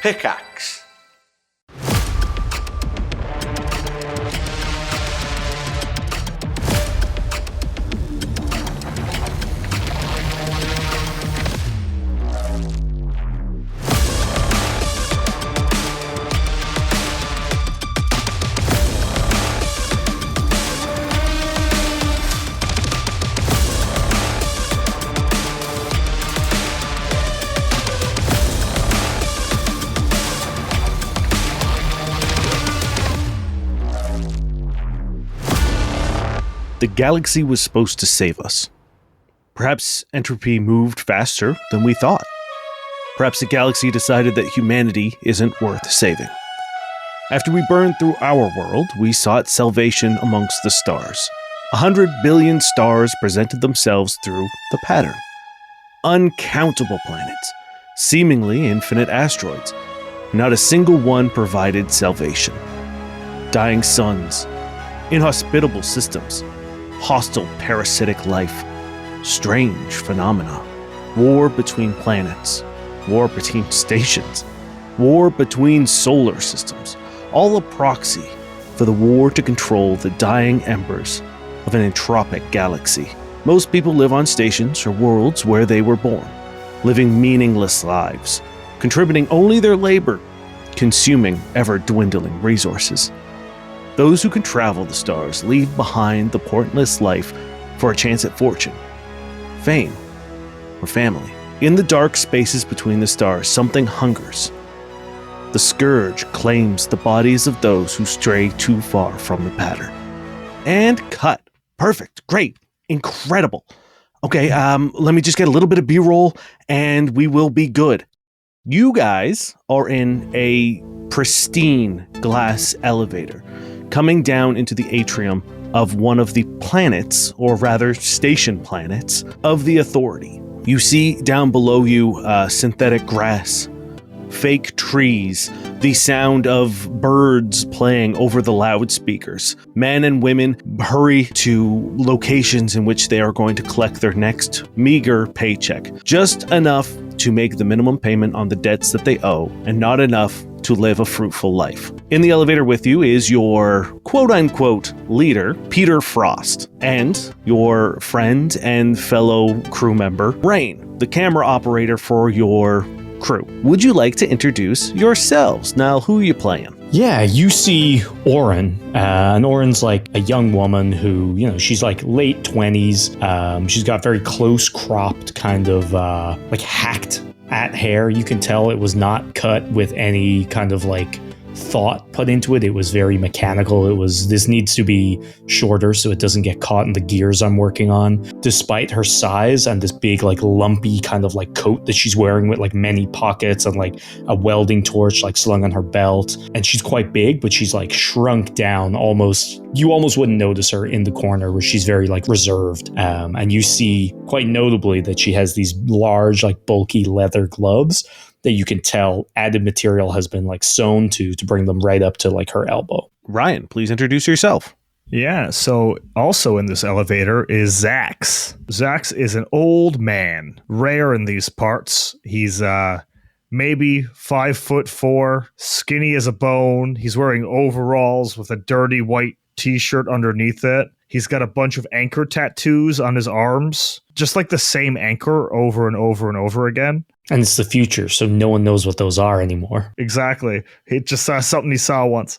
Pickaxe. The galaxy was supposed to save us. Perhaps entropy moved faster than we thought. Perhaps the galaxy decided that humanity isn't worth saving. After we burned through our world, we sought salvation amongst the stars. 100 billion stars presented themselves through the pattern. Uncountable planets, seemingly infinite asteroids. Not a single one provided salvation. Dying suns, inhospitable systems, hostile parasitic life, strange phenomena, war between planets, war between stations, war between solar systems, all a proxy for the war to control the dying embers of an entropic galaxy. Most people live on stations or worlds where they were born, living meaningless lives, contributing only their labor, consuming ever-dwindling resources. Those who can travel the stars leave behind the pointless life for a chance at fortune, fame, or family. In the dark spaces between the stars, something hungers. The scourge claims the bodies of those who stray too far from the pattern. And cut. Perfect. Great. Incredible. Okay, let me just get a little bit of B-roll and we will be good. You guys are in a pristine glass elevator coming down into the atrium of one of the planets, or rather station planets, of the Authority. You see down below you synthetic grass, fake trees, the sound of birds playing over the loudspeakers. Men and women hurry to locations in which they are going to collect their next meager paycheck. Just enough to make the minimum payment on the debts that they owe, and not enough to live a fruitful life. In the elevator with you is your quote-unquote leader, Peter Frost, and your friend and fellow crew member, Rain, the camera operator for your crew. Would you like to introduce yourselves? Now, who are you playing? Yeah, you see Oren, and Oren's like a young woman who, she's like late 20s. She's got very close cropped kind of like hacked at hair. You can tell it was not cut with any kind of like thought put into it. It was very mechanical. This needs to be shorter so it doesn't get caught in the gears I'm working on. Despite her size and this big like lumpy kind of like coat that she's wearing with like many pockets and like a welding torch like slung on her belt. And she's quite big, but she's like shrunk down you almost wouldn't notice her in the corner where she's very like reserved. And you see quite notably that she has these large like bulky leather gloves that you can tell added material has been like sewn to bring them right up to like her elbow. Ryan, please introduce yourself. Yeah, so also in this elevator is Zax. Zax is an old man, rare in these parts. He's maybe 5'4", skinny as a bone. He's wearing overalls with a dirty white t-shirt underneath it. He's got a bunch of anchor tattoos on his arms, just like the same anchor over and over and over again. And it's the future, so no one knows what those are anymore. Exactly. He just saw something he saw once.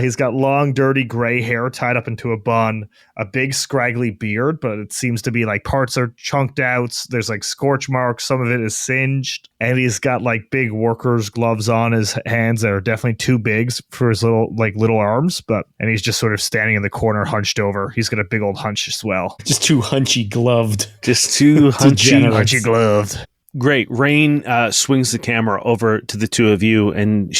He's got long, dirty gray hair tied up into a bun, a big, scraggly beard, but it seems to be like parts are chunked out. There's like scorch marks. Some of it is singed. And he's got like big worker's gloves on his hands that are definitely too big for his little arms. And he's just sort of standing in the corner, hunched over. He's got a big old hunch as well. Just too hunchy gloved. Just too hunchy gloved. Great. Rain swings the camera over to the two of you, and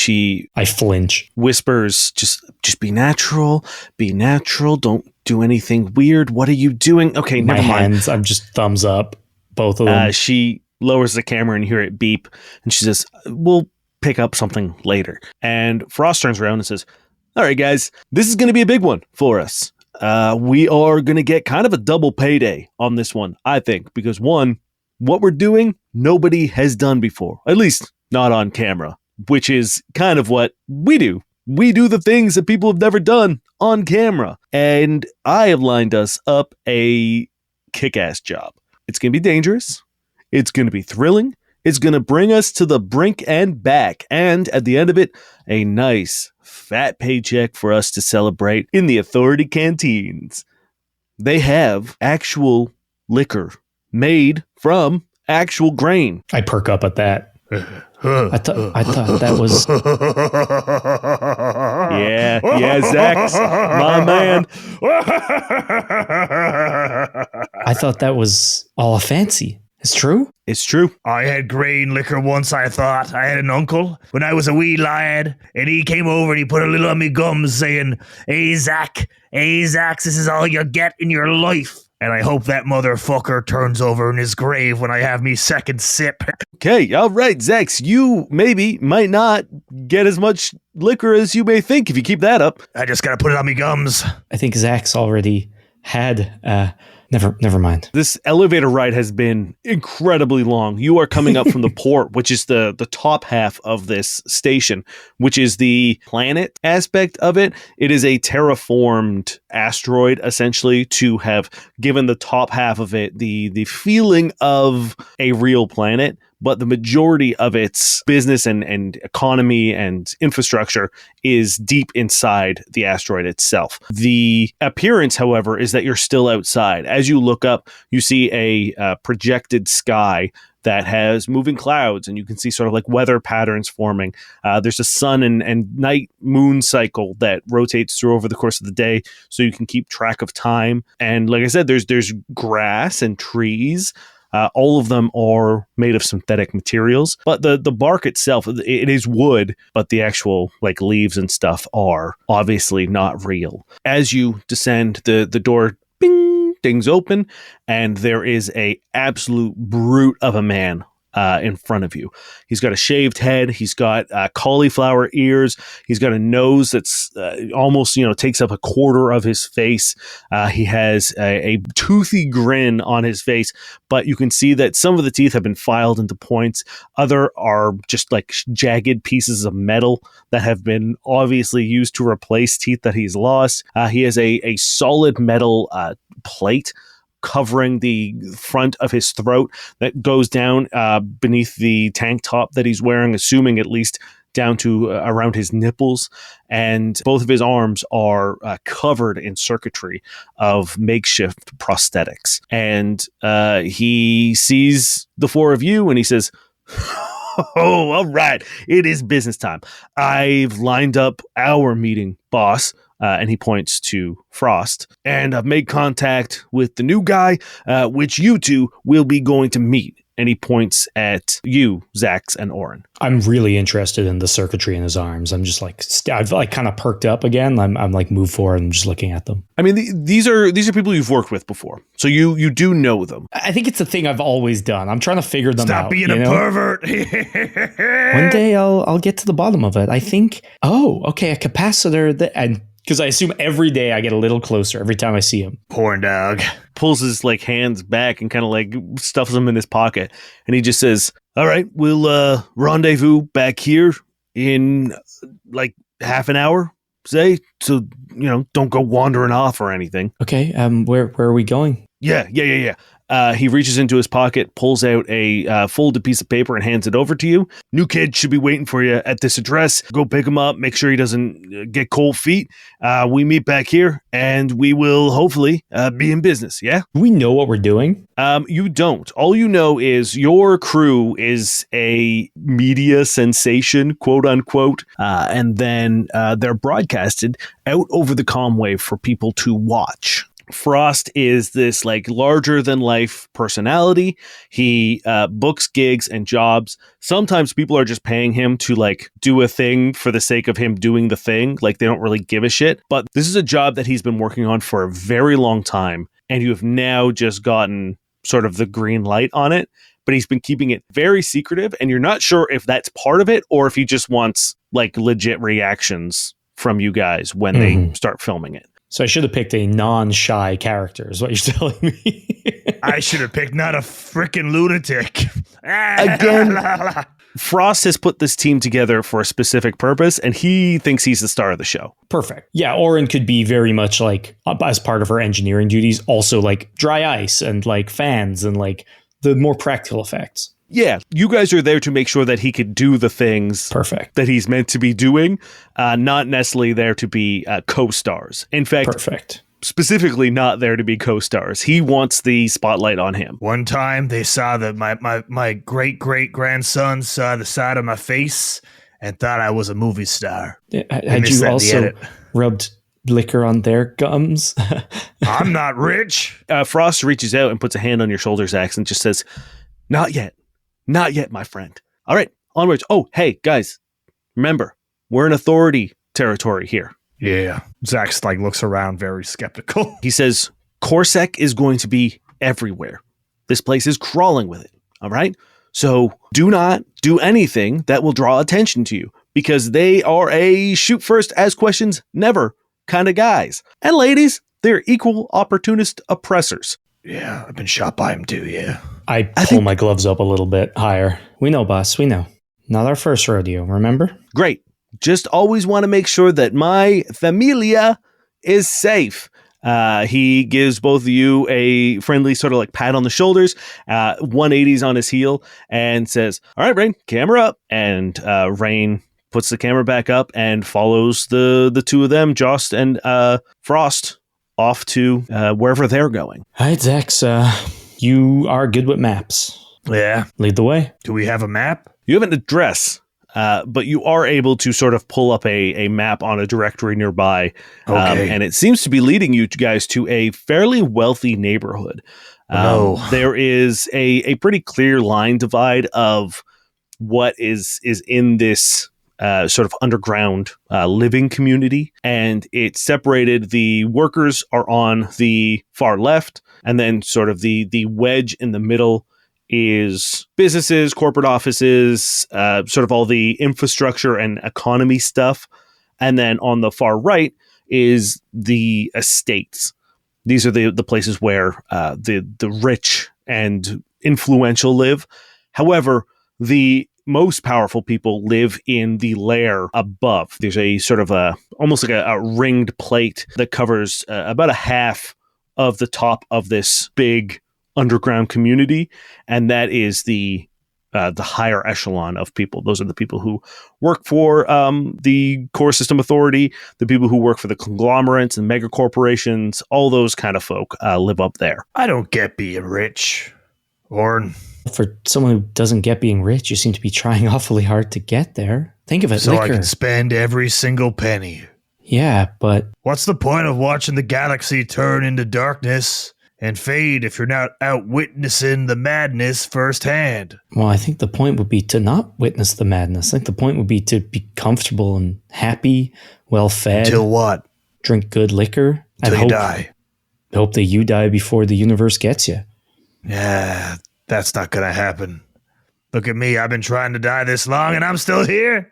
I flinch. Whispers, just be natural. Be natural. Don't do anything weird. What are you doing? Okay, My never mind. hands, I'm just thumbs up, both of them. She lowers the camera and you hear it beep, and she says, we'll pick up something later. And Frost turns around and says, all right, guys, this is going to be a big one for us. We are going to get kind of a double payday on this one, I think, because one, what we're doing, nobody has done before, at least not on camera. which is kind of what we do. We do the things that people have never done on camera. And I have lined us up a kick-ass job. It's going to be dangerous. It's going to be thrilling. It's going to bring us to the brink and back. And at the end of it, a nice fat paycheck for us to celebrate in the Authority canteens. They have actual liquor made from actual grain. I perk up at that. I thought that was... Yeah, Zach's my man. I thought that was all fancy. It's true? It's true. I had grain liquor once, I thought. I had an uncle when I was a wee lad, and he came over and he put a little on me gums saying, hey, Zach, this is all you get in your life. And I hope that motherfucker turns over in his grave when I have me second sip. Okay, all right, Zax, you might not get as much liquor as you may think if you keep that up. I just gotta put it on me gums. I think Zach's already had... Never mind. This elevator ride has been incredibly long. You are coming up from the port, which is the top half of this station, which is the planet aspect of it. It is a terraformed asteroid, essentially, to have given the top half of it the feeling of a real planet. But the majority of its business and economy and infrastructure is deep inside the asteroid itself. The appearance, however, is that you're still outside. As you look up, you see a projected sky that has moving clouds, and you can see sort of like weather patterns forming. There's a sun and night moon cycle that rotates through over the course of the day, so you can keep track of time. And like I said, there's grass and trees. All of them are made of synthetic materials, but the bark itself, it is wood, but the actual like leaves and stuff are obviously not real. As you descend, the door bing dings open, and there is a absolute brute of a man in front of you. He's got a shaved head. He's got cauliflower ears. He's got a nose that's almost, takes up a quarter of his face. He has a toothy grin on his face, but you can see that some of the teeth have been filed into points. Other are just like jagged pieces of metal that have been obviously used to replace teeth that he's lost. He has a solid metal plate covering the front of his throat that goes down beneath the tank top that he's wearing, assuming at least down to around his nipples. And both of his arms are covered in circuitry of makeshift prosthetics. And he sees the four of you and he says, oh, all right, it is business time. I've lined up our meeting, boss. And he points to Frost. And I've made contact with the new guy, which you two will be going to meet. And he points at you, Zax and Oren. I'm really interested in the circuitry in his arms. I'm just like, I've like kind of perked up again. I'm like moved forward and just looking at them. I mean, these are people you've worked with before, so you do know them. I think it's a thing I've always done. I'm trying to figure them out. Stop being a pervert. One day I'll get to the bottom of it. I think. Oh, okay, a capacitor and. Because I assume every day I get a little closer every time I see him. Porn dog. Pulls his like hands back and kind of like stuffs them in his pocket. And he just says, all right, we'll rendezvous back here in like half an hour, say. So, don't go wandering off or anything. Okay, where are we going? Yeah. He reaches into his pocket, pulls out a folded piece of paper and hands it over to you. New kid should be waiting for you at this address. Go pick him up. Make sure he doesn't get cold feet. We meet back here and we will hopefully be in business. Yeah. Do we know what we're doing? You don't. All you know is your crew is a media sensation, quote unquote. And then they're broadcasted out over the comm wave for people to watch. Frost is this like larger than life personality. He books gigs and jobs. Sometimes people are just paying him to like do a thing for the sake of him doing the thing. Like they don't really give a shit. But this is a job that he's been working on for a very long time. And you have now just gotten sort of the green light on it. But he's been keeping it very secretive. And you're not sure if that's part of it or if he just wants like legit reactions from you guys when they start filming it. So I should have picked a non-shy character is what you're telling me. I should have picked not a freaking lunatic. Again, Frost has put this team together for a specific purpose, and he thinks he's the star of the show. Perfect. Yeah, Oren could be very much like, as part of her engineering duties, also like dry ice and like fans and like the more practical effects. Yeah, you guys are there to make sure that he could do the things Perfect that he's meant to be doing, not necessarily there to be co-stars. In fact, perfect. Specifically not there to be co-stars. He wants the spotlight on him. One time they saw that my great-great-grandson saw the side of my face and thought I was a movie star. Had you also rubbed liquor on their gums? I'm not rich. Frost reaches out and puts a hand on your shoulder, Zax, and just says, not yet. Not yet, my friend. All right, onwards. Oh, hey, guys, remember, we're in authority territory here. Yeah. Zax like looks around very skeptical. He says, Corsac is going to be everywhere. This place is crawling with it. All right? So do not do anything that will draw attention to you, because they are a shoot first, ask questions never kind of guys. And ladies, they're equal opportunist oppressors. Yeah, I've been shot by him too, yeah. I pull my gloves up a little bit higher. We know, boss, we know. Not our first rodeo, remember? Great. Just always want to make sure that my familia is safe. He gives both of you a friendly sort of like pat on the shoulders, 180s on his heel, and says, all right, Rain, camera up. And Rain puts the camera back up and follows the two of them, Jost and Frost, off to wherever they're going. All right, Zax, you are good with maps. Yeah. Lead the way. Do we have a map? You have an address. But you are able to sort of pull up a map on a directory nearby. Okay. And it seems to be leading you guys to a fairly wealthy neighborhood. There is a pretty clear line divide of what is in this sort of underground living community. And it's separated. The workers are on the far left, and then sort of the wedge in the middle is businesses, corporate offices, sort of all the infrastructure and economy stuff. And then on the far right is the estates. These are the places where the rich and influential live. However, the most powerful people live in the lair above. There's a sort of almost like a ringed plate that covers about a half of the top of this big underground community, and that is the higher echelon of people. Those are the people who work for the core system authority, the people who work for the conglomerates and mega corporations. All those kind of folk live up there. I don't get being rich. Or for someone who doesn't get being rich, you seem to be trying awfully hard to get there. Think of it, so liquor. I can spend every single penny. Yeah, but what's the point of watching the galaxy turn into darkness and fade if you're not out witnessing the madness firsthand? Well, I think the point would be to not witness the madness. I think the point would be to be comfortable and happy, well-fed. Until what? Drink good liquor. Until you die. Hope that you die before the universe gets you. Yeah, that's not going to happen. Look at me. I've been trying to die this long and I'm still here.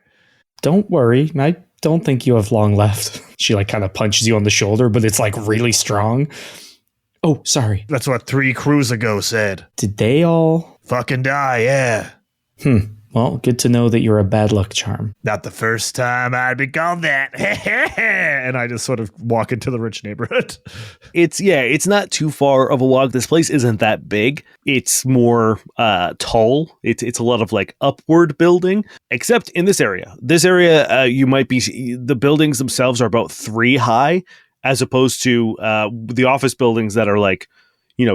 Don't worry. I don't think you have long left. She like kind of punches you on the shoulder, but it's like really strong. Oh, sorry. That's what 3 crews ago said. Did they all fucking die? Yeah. Well, good to know that you're a bad luck charm. Not the first time I'd be called that. And I just sort of walk into the rich neighborhood. It's not too far of a walk. This place isn't that big. It's more tall. It's a lot of like upward building, except in this area. This area, you might be, the buildings themselves are about 3 high, as opposed to the office buildings that are like,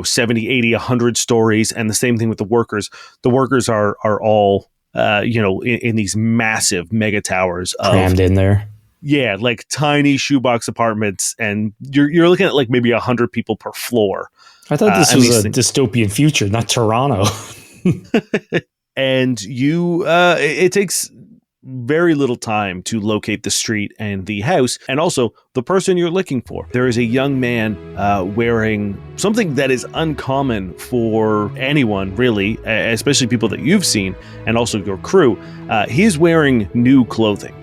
70, 80, 100 stories. And the same thing with the workers. The workers are all, in these massive mega towers. Crammed in there. Yeah, like tiny shoebox apartments. And you're looking at like maybe 100 people per floor. I thought this was a dystopian future, not Toronto. And it takes very little time to locate the street and the house, and also the person you're looking for. There is a young man wearing something that is uncommon for anyone, really, especially people that you've seen, and also your crew. He's wearing new clothing.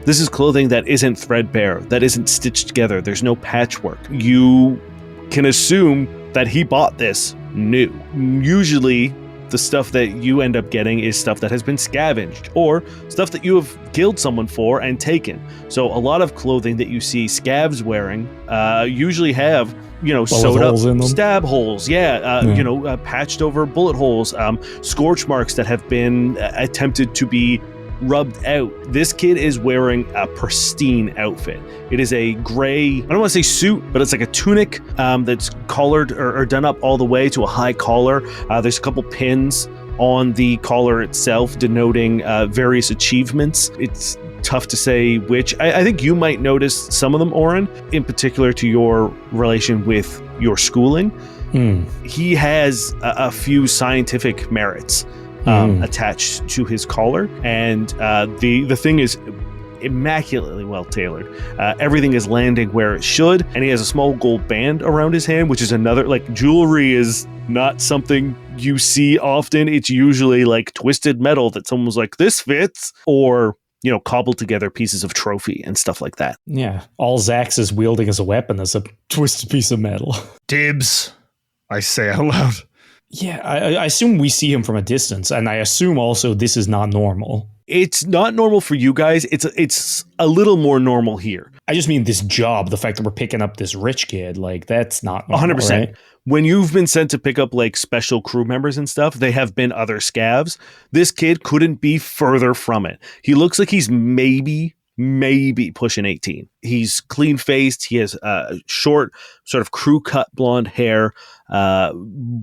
This is clothing that isn't threadbare, that isn't stitched together. There's no patchwork. You can assume that he bought this new. Usually, the stuff that you end up getting is stuff that has been scavenged or stuff that you have killed someone for and taken. So a lot of clothing that you see Skavs wearing usually have, sewed up stab holes. Patched over bullet holes, scorch marks that have been attempted to be rubbed out. This kid is wearing a pristine outfit. It is a gray, I don't want to say suit, but it's like a tunic that's collared or done up all the way to a high collar. There's a couple pins on the collar itself denoting various achievements. It's tough to say which. I think you might notice some of them, Oren, in particular to your relation with your schooling. He has a few scientific merits attached to his collar, and the thing is immaculately well tailored. Everything is landing where it should, and he has a small gold band around his hand, which is another, like, jewelry is not something you see often. It's usually like twisted metal that someone was like, this fits, or cobbled together pieces of trophy and stuff like that. Yeah, all Zax is wielding as a weapon is a twisted piece of metal. Dibs, I say out loud. Yeah, I assume we see him from a distance, and I assume also this is not normal. It's not normal for you guys. It's a little more normal here. I just mean this job, the fact that we're picking up this rich kid, like, that's not normal, 100%. Right? When you've been sent to pick up, like, special crew members and stuff, they have been other Skavs. This kid couldn't be further from it. He looks like he's maybe pushing 18. He's clean-faced. He has short, sort of crew-cut blonde hair,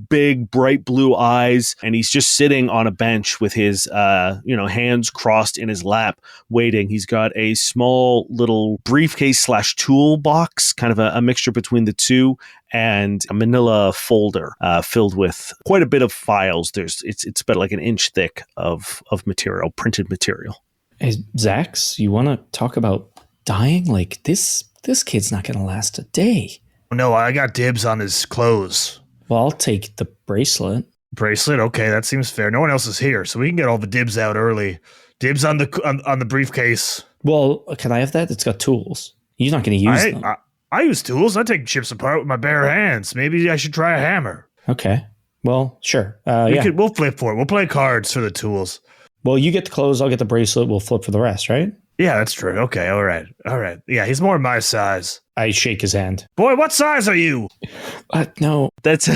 big, bright blue eyes, and he's just sitting on a bench with his, hands crossed in his lap, waiting. He's got a small little briefcase/toolbox, kind of a mixture between the two, and a manila folder filled with quite a bit of files. It's about like an inch thick of material, printed material. Hey, Zax, you want to talk about dying? Like, this kid's not going to last a day. No, I got dibs on his clothes. Well, I'll take the bracelet. Bracelet? Okay, that seems fair. No one else is here, so we can get all the dibs out early. Dibs on the briefcase. Well, can I have that? It's got tools. You're not going to use them. I use tools. I take chips apart with my bare hands. Maybe I should try a hammer. Okay. Well, sure. We'll flip for it. We'll play cards for the tools. Well, you get the clothes, I'll get the bracelet, we'll flip for the rest, right? Yeah, that's true. Okay, all right. Yeah, he's more my size. I shake his hand. Boy, what size are you? No. That's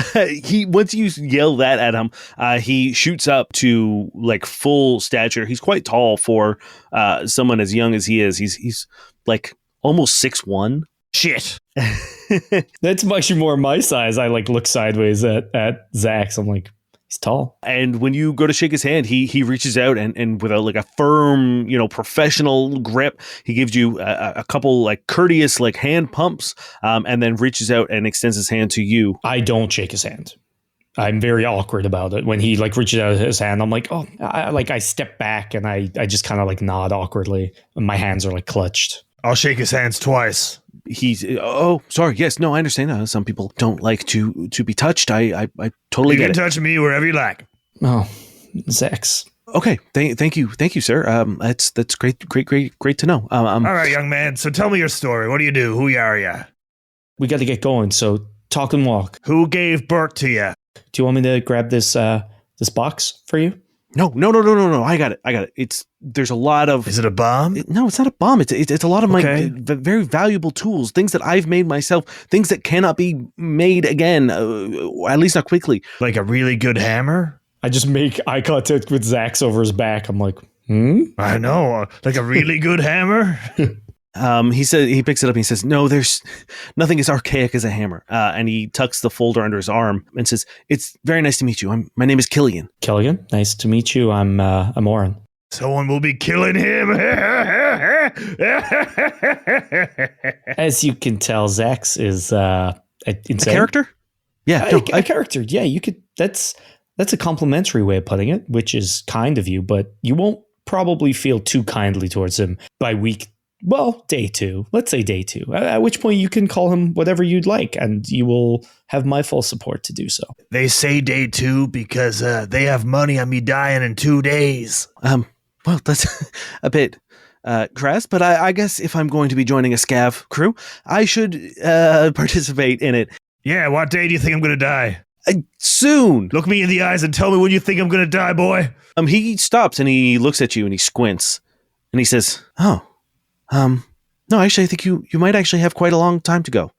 once you yell that at him, he shoots up to like full stature. He's quite tall for someone as young as he is. He's like almost 6'1". Shit. That's much more my size. I like look sideways at Zax. I'm like, he's tall. And when you go to shake his hand, he reaches out and with a firm, professional grip, he gives you a couple like courteous like hand pumps, and then reaches out and extends his hand to you. I don't shake his hand. I'm very awkward about it. When he like reaches out his hand, I'm like, oh, I step back and I just kind of like nod awkwardly. And my hands are like clutched. I'll shake his hands twice. Sorry. Yes, no, I understand. Some people don't like to be touched. I totally get it. You can touch me wherever you like. Oh, Zax. Okay, thank you, sir. That's great to know. All right, young man. So tell me your story. What do you do? Who are you? We got to get going. So talk and walk. Who gave birth to you? Do you want me to grab this box for you? No. I got it. There's a lot of. Is it a bomb? No, it's not a bomb. It's a lot of my very valuable tools, things that I've made myself, things that cannot be made again, at least not quickly. Like a really good hammer? I just make eye contact with Zax over his back. I'm like, I know, like a really good hammer. He picks it up and he says, no, there's nothing as archaic as a hammer. And he tucks the folder under his arm and says, it's very nice to meet you. My name is Killian. Killian, nice to meet you. I'm Oren. Someone will be killing him. As you can tell, Zax is insane. A character? Yeah. A character. Yeah, you could. That's a complimentary way of putting it, which is kind of you, but you won't probably feel too kindly towards him by day 2. Let's say day 2, at which point you can call him whatever you'd like, and you will have my full support to do so. They say day 2 because they have money on me dying in 2 days. Well, that's a bit crass, but I guess if I'm going to be joining a Scav crew, I should participate in it. Yeah, what day do you think I'm going to die? Soon. Look me in the eyes and tell me when you think I'm gonna die, boy. He stops and he looks at you and he squints and he says, "Oh, no, actually, I think you might actually have quite a long time to go,"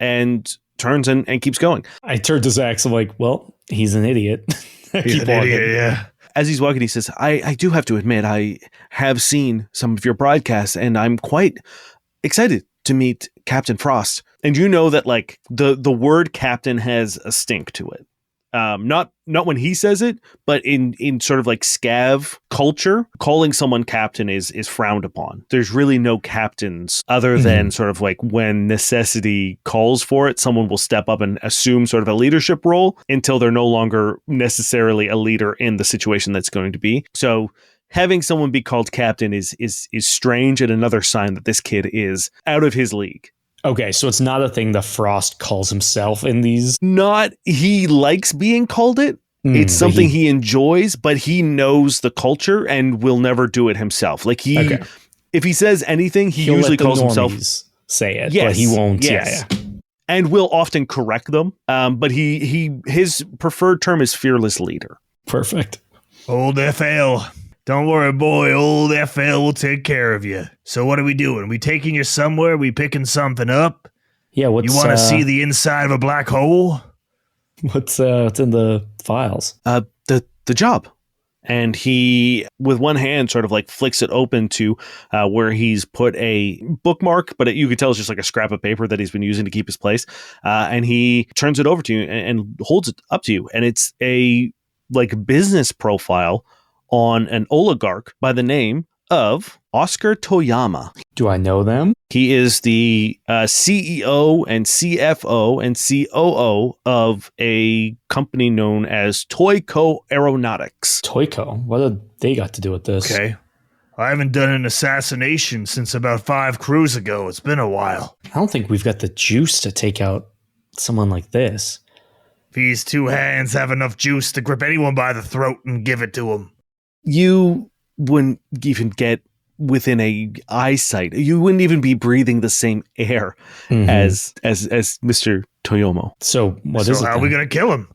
and turns and keeps going. I turned to Zach, so I'm like, well, he's an idiot. He's an idiot, yeah. As he's walking, he says, I do have to admit, I have seen some of your broadcasts, and I'm quite excited to meet Captain Frost. And you know that, like, the word captain has a stink to it. Not when he says it, but in sort of like Scav culture, calling someone captain is frowned upon. There's really no captains other than sort of like when necessity calls for it, someone will step up and assume sort of a leadership role until they're no longer necessarily a leader in the situation that's going to be. So having someone be called captain is strange, and another sign that this kid is out of his league. Okay, so it's not a thing that Frost calls himself in these. Not he likes being called it. It's something he enjoys, but he knows the culture and will never do it himself. Like if he says anything, he usually calls himself. Say it, yes, but he won't. Yes. Yeah. And will often correct them. But his preferred term is fearless leader. Perfect. Old FL. Don't worry, boy. Old FL will take care of you. So what are we doing? We taking you somewhere? We picking something up? Yeah, what's... You want to see the inside of a black hole? What's in the files? The job. And he, with one hand, sort of like flicks it open to where he's put a bookmark, but you could tell it's just like a scrap of paper that he's been using to keep his place. And he turns it over to you and holds it up to you. And it's a like business profile on an oligarch by the name of Oscar Toyama. Do I know them? He is the CEO and CFO and COO of a company known as Toyco Aeronautics. Toyco? What have they got to do with this? Okay. I haven't done an assassination since about 5 crews ago. It's been a while. I don't think we've got the juice to take out someone like this. These 2 hands have enough juice to grip anyone by the throat and give it to them. You wouldn't even get within a eyesight. You wouldn't even be breathing the same air as Mr. Toyomo. So what is it? So how are we gonna kill him?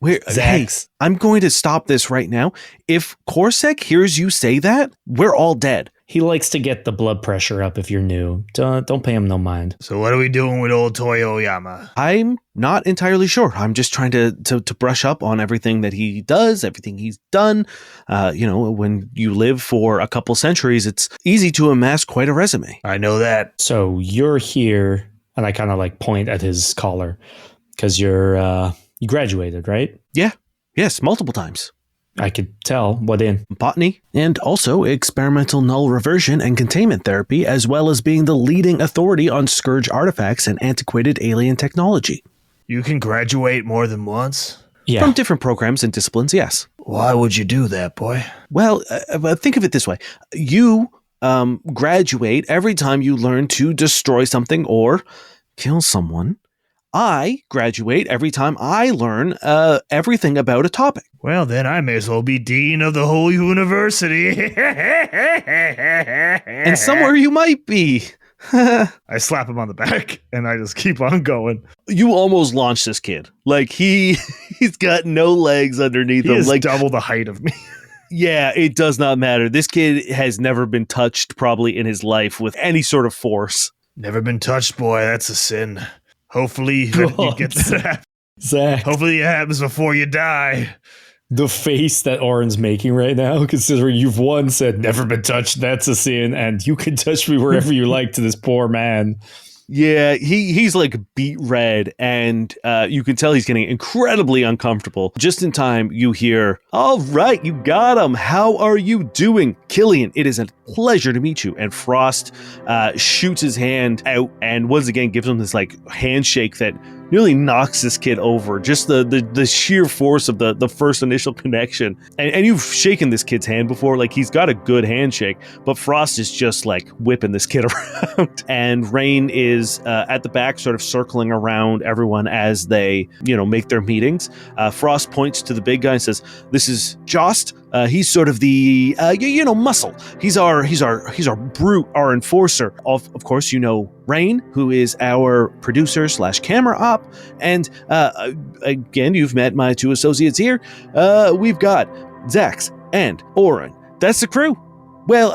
Hey, I'm going to stop this right now. If Korsek hears you say that, we're all dead. He likes to get the blood pressure up if you're new. Don't pay him no mind. So what are we doing with old Toyoyama? I'm not entirely sure. I'm just trying to brush up on everything that he does, everything he's done. When you live for a couple centuries, it's easy to amass quite a resume. I know that. So you're here, and I kind of like point at his collar, because you graduated, right? Yeah. Yes, multiple times. I could tell. What in? Botany, and also experimental null reversion and containment therapy, as well as being the leading authority on scourge artifacts and antiquated alien technology. You can graduate more than once? Yeah. From different programs and disciplines, yes. Why would you do that, boy? Well, think of it this way. You graduate every time you learn to destroy something or kill someone. I graduate every time I learn everything about a topic. Well, then I may as well be dean of the whole university. And somewhere you might be. I slap him on the back and I just keep on going. You almost launched this kid. Like he's got no legs underneath him. He is like double the height of me. Yeah, it does not matter. This kid has never been touched probably in his life with any sort of force. Never been touched, boy. That's a sin. Hopefully you get that. Zach. Hopefully it happens before you die. The face that Oren's making right now, considering you've once said, never been touched, that's a sin, and you can touch me wherever you like to this poor man. Yeah, he's like beet red, and you can tell he's getting incredibly uncomfortable. Just in time, you hear, "All right, you got him. How are you doing? Killian, it is a pleasure to meet you." And Frost shoots his hand out and once again gives him this like handshake that nearly knocks this kid over. Just the sheer force of the first initial connection. And you've shaken this kid's hand before. Like, he's got a good handshake, but Frost is just like whipping this kid around. And Rain is at the back, sort of circling around everyone as they, make their meetings. Frost points to the big guy and says, "This is Jost, He's sort of the muscle. He's our brute, our enforcer. Of course, you know Rain, who is our producer / camera op, and again, you've met my two associates here. We've got Zax and Oren. That's the crew. Well,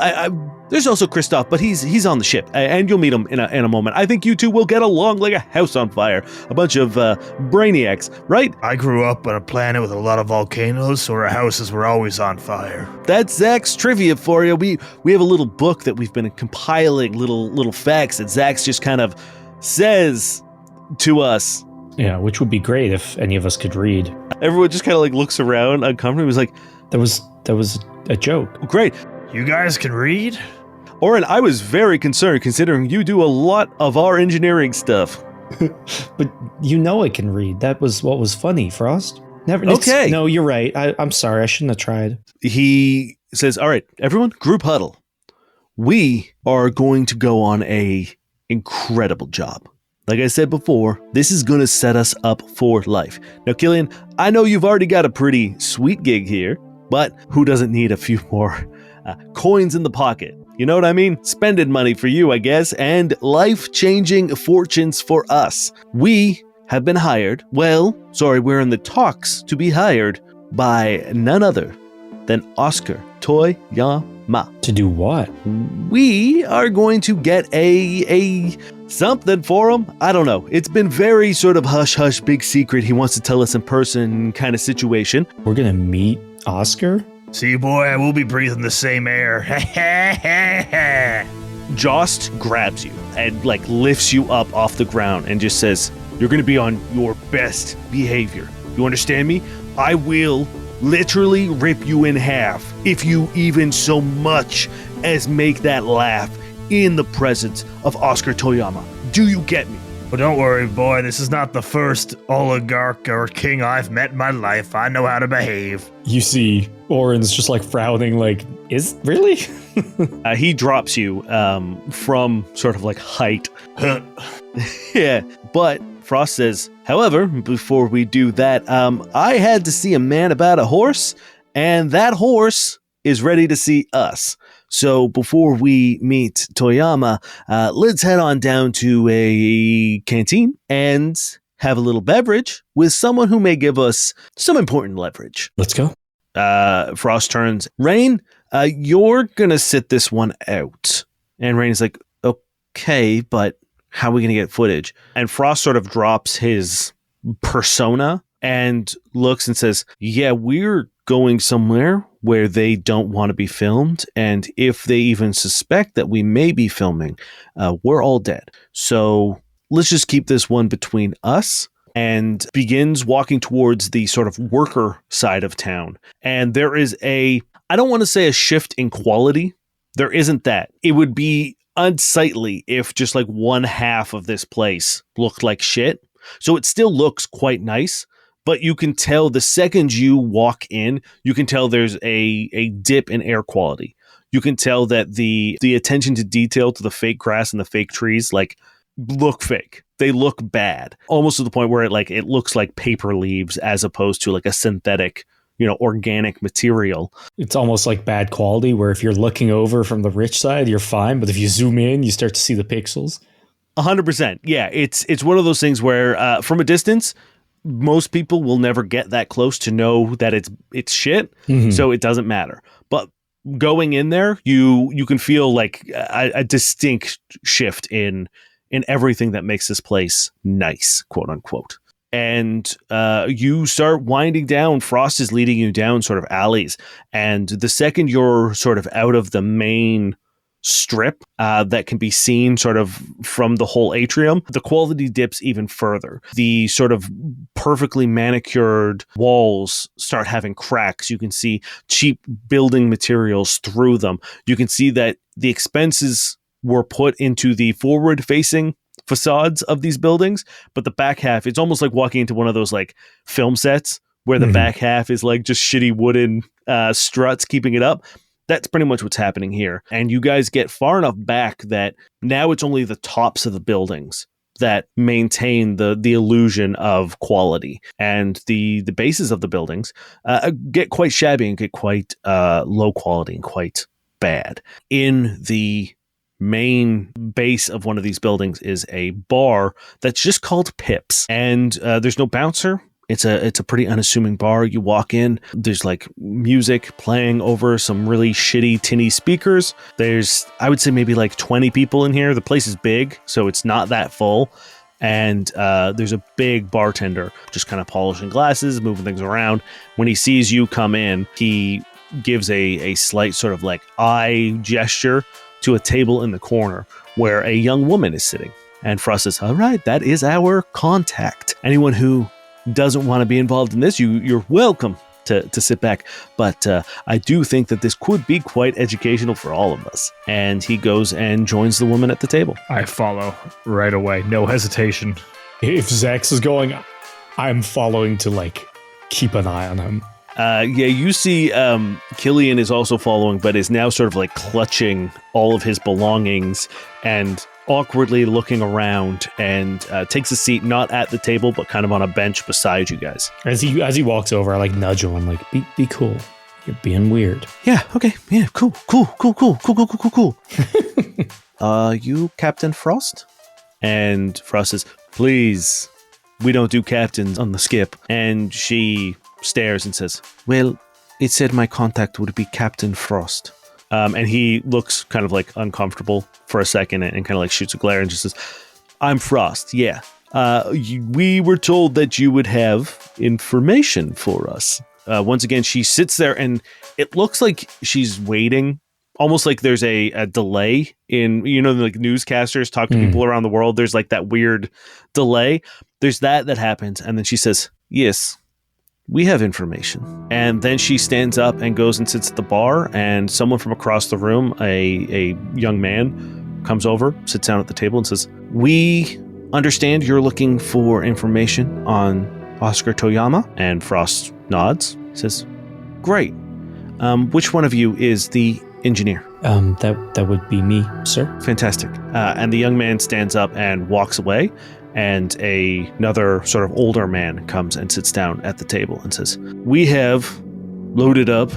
there's also Christoph, but he's on the ship, and you'll meet him in a moment. I think you two will get along like a house on fire. A bunch of brainiacs, right? I grew up on a planet with a lot of volcanoes, so our houses were always on fire. That's Zach's trivia for you. We have a little book that we've been compiling, little facts that Zach's just kind of says to us. Yeah, which would be great if any of us could read. Everyone just kind of like looks around uncomfortably. Was like, that was a joke. Great. You guys can read? Oren, I was very concerned considering you do a lot of our engineering stuff. But you know I can read. That was what was funny, Frost. Never. Okay. No, you're right. I'm sorry. I shouldn't have tried. He says, all right, everyone, group huddle. We are going to go on a incredible job. Like I said before, this is going to set us up for life. Now, Killian, I know you've already got a pretty sweet gig here, but who doesn't need a few more coins in the pocket? You know what I mean? Spending money for you, I guess, and life-changing fortunes for us. We have been hired. We're in the talks to be hired by none other than Oscar Toyama. To do what? We are going to get a something for him. I don't know. It's been very sort of hush-hush, big secret. He wants to tell us in person kind of situation. We're going to meet Oscar? See, boy, I will be breathing the same air. Jost grabs you and like lifts you up off the ground and just says, you're going to be on your best behavior. You understand me? I will literally rip you in half if you even so much as make that laugh in the presence of Oscar Toyama. Do you get me? Well, don't worry, boy. This is not the first oligarch or king I've met in my life. I know how to behave. You see Oren's just like frowning like, is really? He drops you from sort of like height. Yeah, but Frost says, however, before we do that, I had to see a man about a horse, and that horse is ready to see us. So before we meet Toyama, let's head on down to a canteen and have a little beverage with someone who may give us some important leverage. Let's go. Frost turns. Rain, you're going to sit this one out. And Rain is like, okay, but how are we going to get footage? And Frost sort of drops his persona and looks and says, yeah, we're going somewhere where they don't want to be filmed. And if they even suspect that we may be filming, we're all dead. So let's just keep this one between us. And begins walking towards the sort of worker side of town. And there is I don't want to say a shift in quality. There isn't that. It would be unsightly if just like one half of this place looked like shit. So it still looks quite nice. But you can tell the second you walk in, you can tell there's a dip in air quality. You can tell that the attention to detail to the fake grass and the fake trees like look fake. They look bad, almost to the point where it looks like paper leaves as opposed to like a synthetic, organic material. It's almost like bad quality where if you're looking over from the rich side, you're fine. But if you zoom in, you start to see the pixels. 100%. Yeah, it's one of those things where from a distance, most people will never get that close to know that it's shit. Mm-hmm. So it doesn't matter. But going in there, you can feel like a distinct shift in everything that makes this place nice, quote unquote. And you start winding down. Frost is leading you down sort of alleys. And the second you're sort of out of the main strip that can be seen sort of from the whole atrium, the quality dips even further. The sort of perfectly manicured walls start having cracks. You can see cheap building materials through them. You can see that the expenses were put into the forward-facing facades of these buildings, but the back half, it's almost like walking into one of those like film sets where the back half is like just shitty wooden struts keeping it up. That's pretty much what's happening here. And you guys get far enough back that now it's only the tops of the buildings that maintain the illusion of quality. And the bases of the buildings get quite shabby and get quite low quality and quite bad. In the main base of one of these buildings is a bar that's just called Pips, and there's no bouncer. It's a pretty unassuming bar. You walk in, there's like music playing over some really shitty tinny speakers. There's, I would say, maybe like 20 people in here. The place is big, so it's not that full. And there's a big bartender just kind of polishing glasses, moving things around. When he sees you come in, he gives a slight sort of like eye gesture to a table in the corner where a young woman is sitting. And Frost says, all right, that is our contact. Anyone who doesn't want to be involved in this, you're welcome to sit back. But I do think that this could be quite educational for all of us. And he goes and joins the woman at the table. I follow right away. No hesitation. If Zax is going, I'm following to like keep an eye on him. You see Killian is also following, but is now sort of like clutching all of his belongings and awkwardly looking around, and takes a seat not at the table but kind of on a bench beside you guys. As he walks over, I like nudge him. I'm like, be cool. You're being weird. Yeah, okay. Yeah, cool. You Captain Frost? And Frost says, please, we don't do captains on the skip. And she stares and says, well, it said my contact would be Captain Frost. And he looks kind of like uncomfortable for a second and kind of like shoots a glare and just says, I'm Frost, yeah. We were told that you would have information for us. Once again, she sits there and it looks like she's waiting, almost like there's a delay in, like newscasters talk to people around the world. There's like that weird delay. There's that happens. And then she says, yes, we have information. And then she stands up and goes and sits at the bar, and someone from across the room, a young man, comes over, sits down at the table and says, we understand you're looking for information on Oscar Toyama. And Frost nods, says, great. Which one of you is the engineer? That would be me, sir. Fantastic. And the young man stands up and walks away. And another sort of older man comes and sits down at the table and says, we have loaded up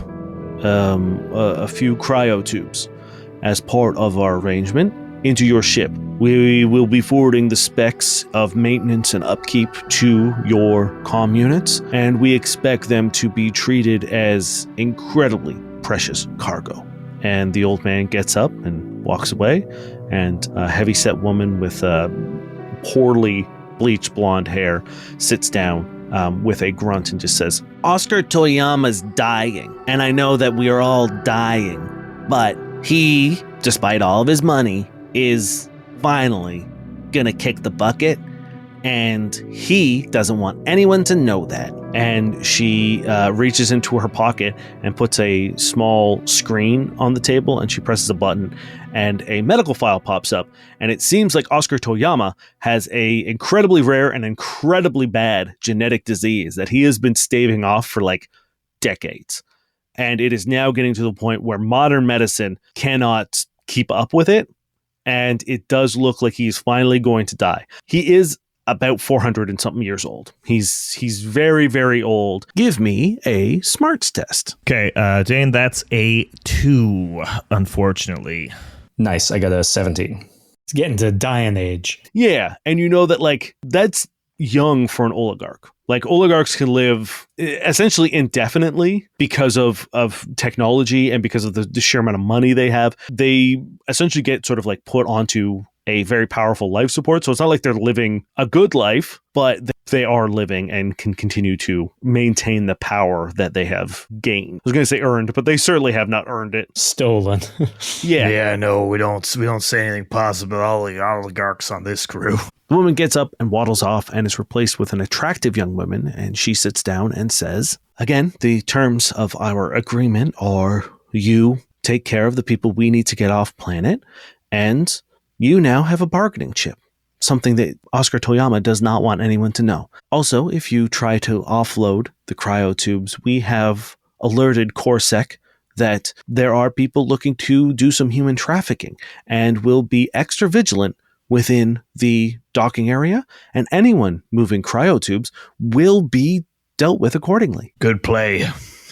a few cryo tubes as part of our arrangement into your ship. We will be forwarding the specs of maintenance and upkeep to your comm units, and we expect them to be treated as incredibly precious cargo. And the old man gets up and walks away, and a heavy-set woman with poorly bleached blonde hair sits down with a grunt and just says, Oscar Toyama's dying, and I know that we are all dying, but he, despite all of his money, is finally gonna kick the bucket, and he doesn't want anyone to know that. And she reaches into her pocket and puts a small screen on the table, and she presses a button, and a medical file pops up. And it seems like Oscar Toyama has a incredibly rare and incredibly bad genetic disease that he has been staving off for like decades. And it is now getting to the point where modern medicine cannot keep up with it. And it does look like he's finally going to die. He is about 400 and something years old. He's very, very old. Give me a smarts test. Okay, Dane, that's a 2, unfortunately. Nice, I got a 17. It's getting to dying age. Yeah, and you know that like that's young for an oligarch. Like oligarchs can live essentially indefinitely because of technology and because of the sheer amount of money they have. They essentially get sort of like put onto a very powerful life support. So it's not like they're living a good life, but they are living and can continue to maintain the power that they have gained. I was going to say earned, but they certainly have not earned it. Stolen. Yeah. Yeah, no, we don't say anything positive about all the oligarchs on this crew. The woman gets up and waddles off and is replaced with an attractive young woman, and she sits down and says, again, the terms of our agreement are you take care of the people we need to get off planet, and you now have a bargaining chip, something that Oscar Toyama does not want anyone to know. Also, if you try to offload the cryotubes, we have alerted Corsec that there are people looking to do some human trafficking, and will be extra vigilant within the docking area, and anyone moving cryotubes will be dealt with accordingly. Good play.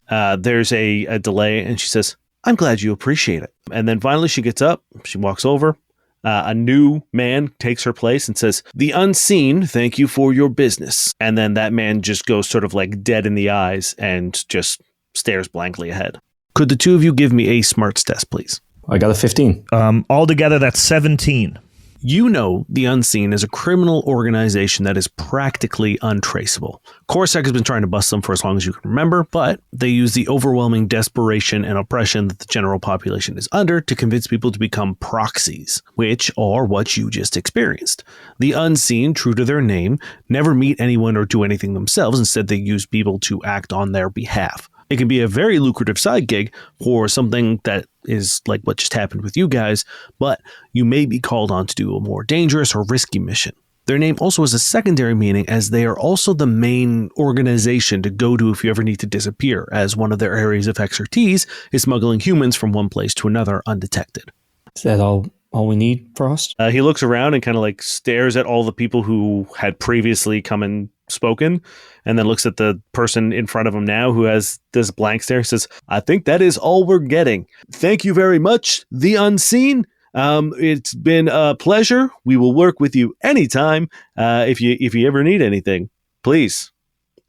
There's a delay, and she says, I'm glad you appreciate it. And then finally she gets up, she walks over. A new man takes her place and says, the unseen, thank you for your business. And then that man just goes sort of like dead in the eyes and just stares blankly ahead. Could the two of you give me a smarts test, please? I got a 15. Altogether, that's 17. You know the Unseen is a criminal organization that is practically untraceable. Corsac has been trying to bust them for as long as you can remember, but they use the overwhelming desperation and oppression that the general population is under to convince people to become proxies, which are what you just experienced. The Unseen, true to their name, never meet anyone or do anything themselves. Instead, they use people to act on their behalf. It can be a very lucrative side gig for something that is like what just happened with you guys, but you may be called on to do a more dangerous or risky mission. Their name also has a secondary meaning, as they are also the main organization to go to if you ever need to disappear, as one of their areas of expertise is smuggling humans from one place to another undetected. Is that all we need, Frost? He looks around and kind of like stares at all the people who had previously come and spoken, and then looks at the person in front of him now who has this blank stare, says, I think that is all we're getting. Thank you very much, the Unseen. It's been a pleasure. We will work with you anytime. If you ever need anything, please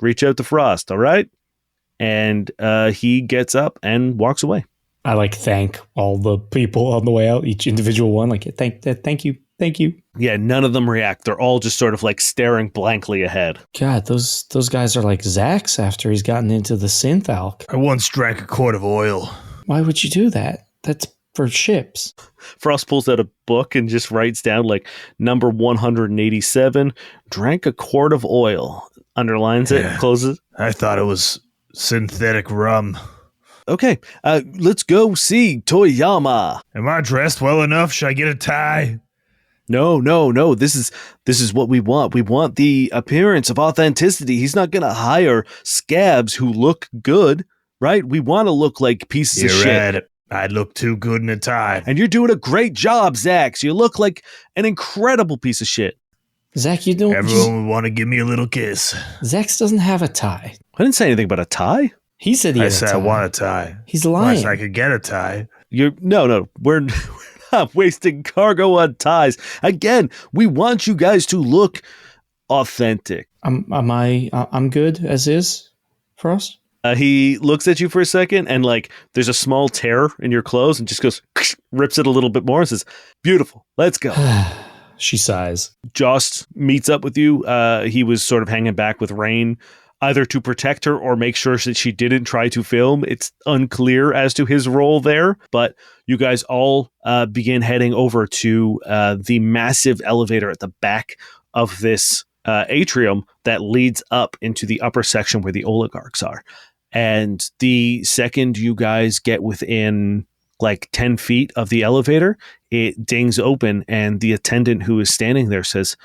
reach out to Frost, all right? And he gets up and walks away. I thank all the people on the way out, each individual one. Thank you. Yeah, none of them react. They're all just sort of like staring blankly ahead. God, those guys are like Zax after he's gotten into the synth alc. I once drank a quart of oil. Why would you do that? That's for ships. Frost pulls out a book and just writes down number 187, drank a quart of oil. Underlines it, closes. I thought it was synthetic rum. Okay, let's go see Toyama. Am I dressed well enough? Should I get a tie? No. This is what we want. We want the appearance of authenticity. He's not going to hire scabs who look good, right? We want to look like pieces of shit. Right. I'd look too good in a tie. And you're doing a great job, Zax. You look like an incredible piece of shit. Zach, you don't... Everyone would want to give me a little kiss. Zax doesn't have a tie. I didn't say anything about a tie. He said he had a tie. I said I want a tie. He's lying. Unless I could get a tie. No. We're not wasting cargo on ties. Again, we want you guys to look authentic. I'm good as is, Frost? He looks at you for a second and there's a small tear in your clothes and just goes, rips it a little bit more and says, beautiful, let's go. She sighs. Jost meets up with you. He was sort of hanging back with Rain, either to protect her or make sure that she didn't try to film. It's unclear as to his role there, but you guys all begin heading over to the massive elevator at the back of this atrium that leads up into the upper section where the oligarchs are. And the second you guys get within 10 feet of the elevator, it dings open and the attendant who is standing there says,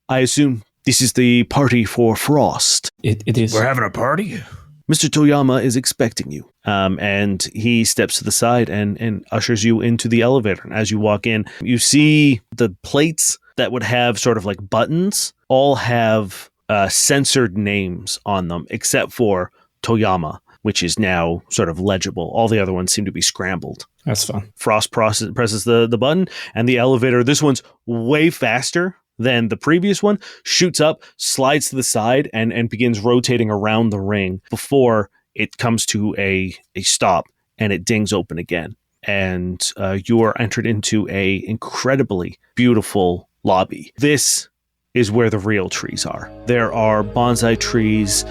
I assume this is the party for Frost. It is. We're having a party? Mr. Toyama is expecting you. And he steps to the side and ushers you into the elevator. And as you walk in, you see the plates that would have sort of buttons all have censored names on them, except for Toyama, which is now sort of legible. All the other ones seem to be scrambled. That's fun. Frost presses the button, and the elevator, this one's way faster than the previous one, shoots up, slides to the side, and begins rotating around the ring before it comes to a stop, and it dings open again. And you are entered into a incredibly beautiful lobby. This is where the real trees are. There are bonsai trees,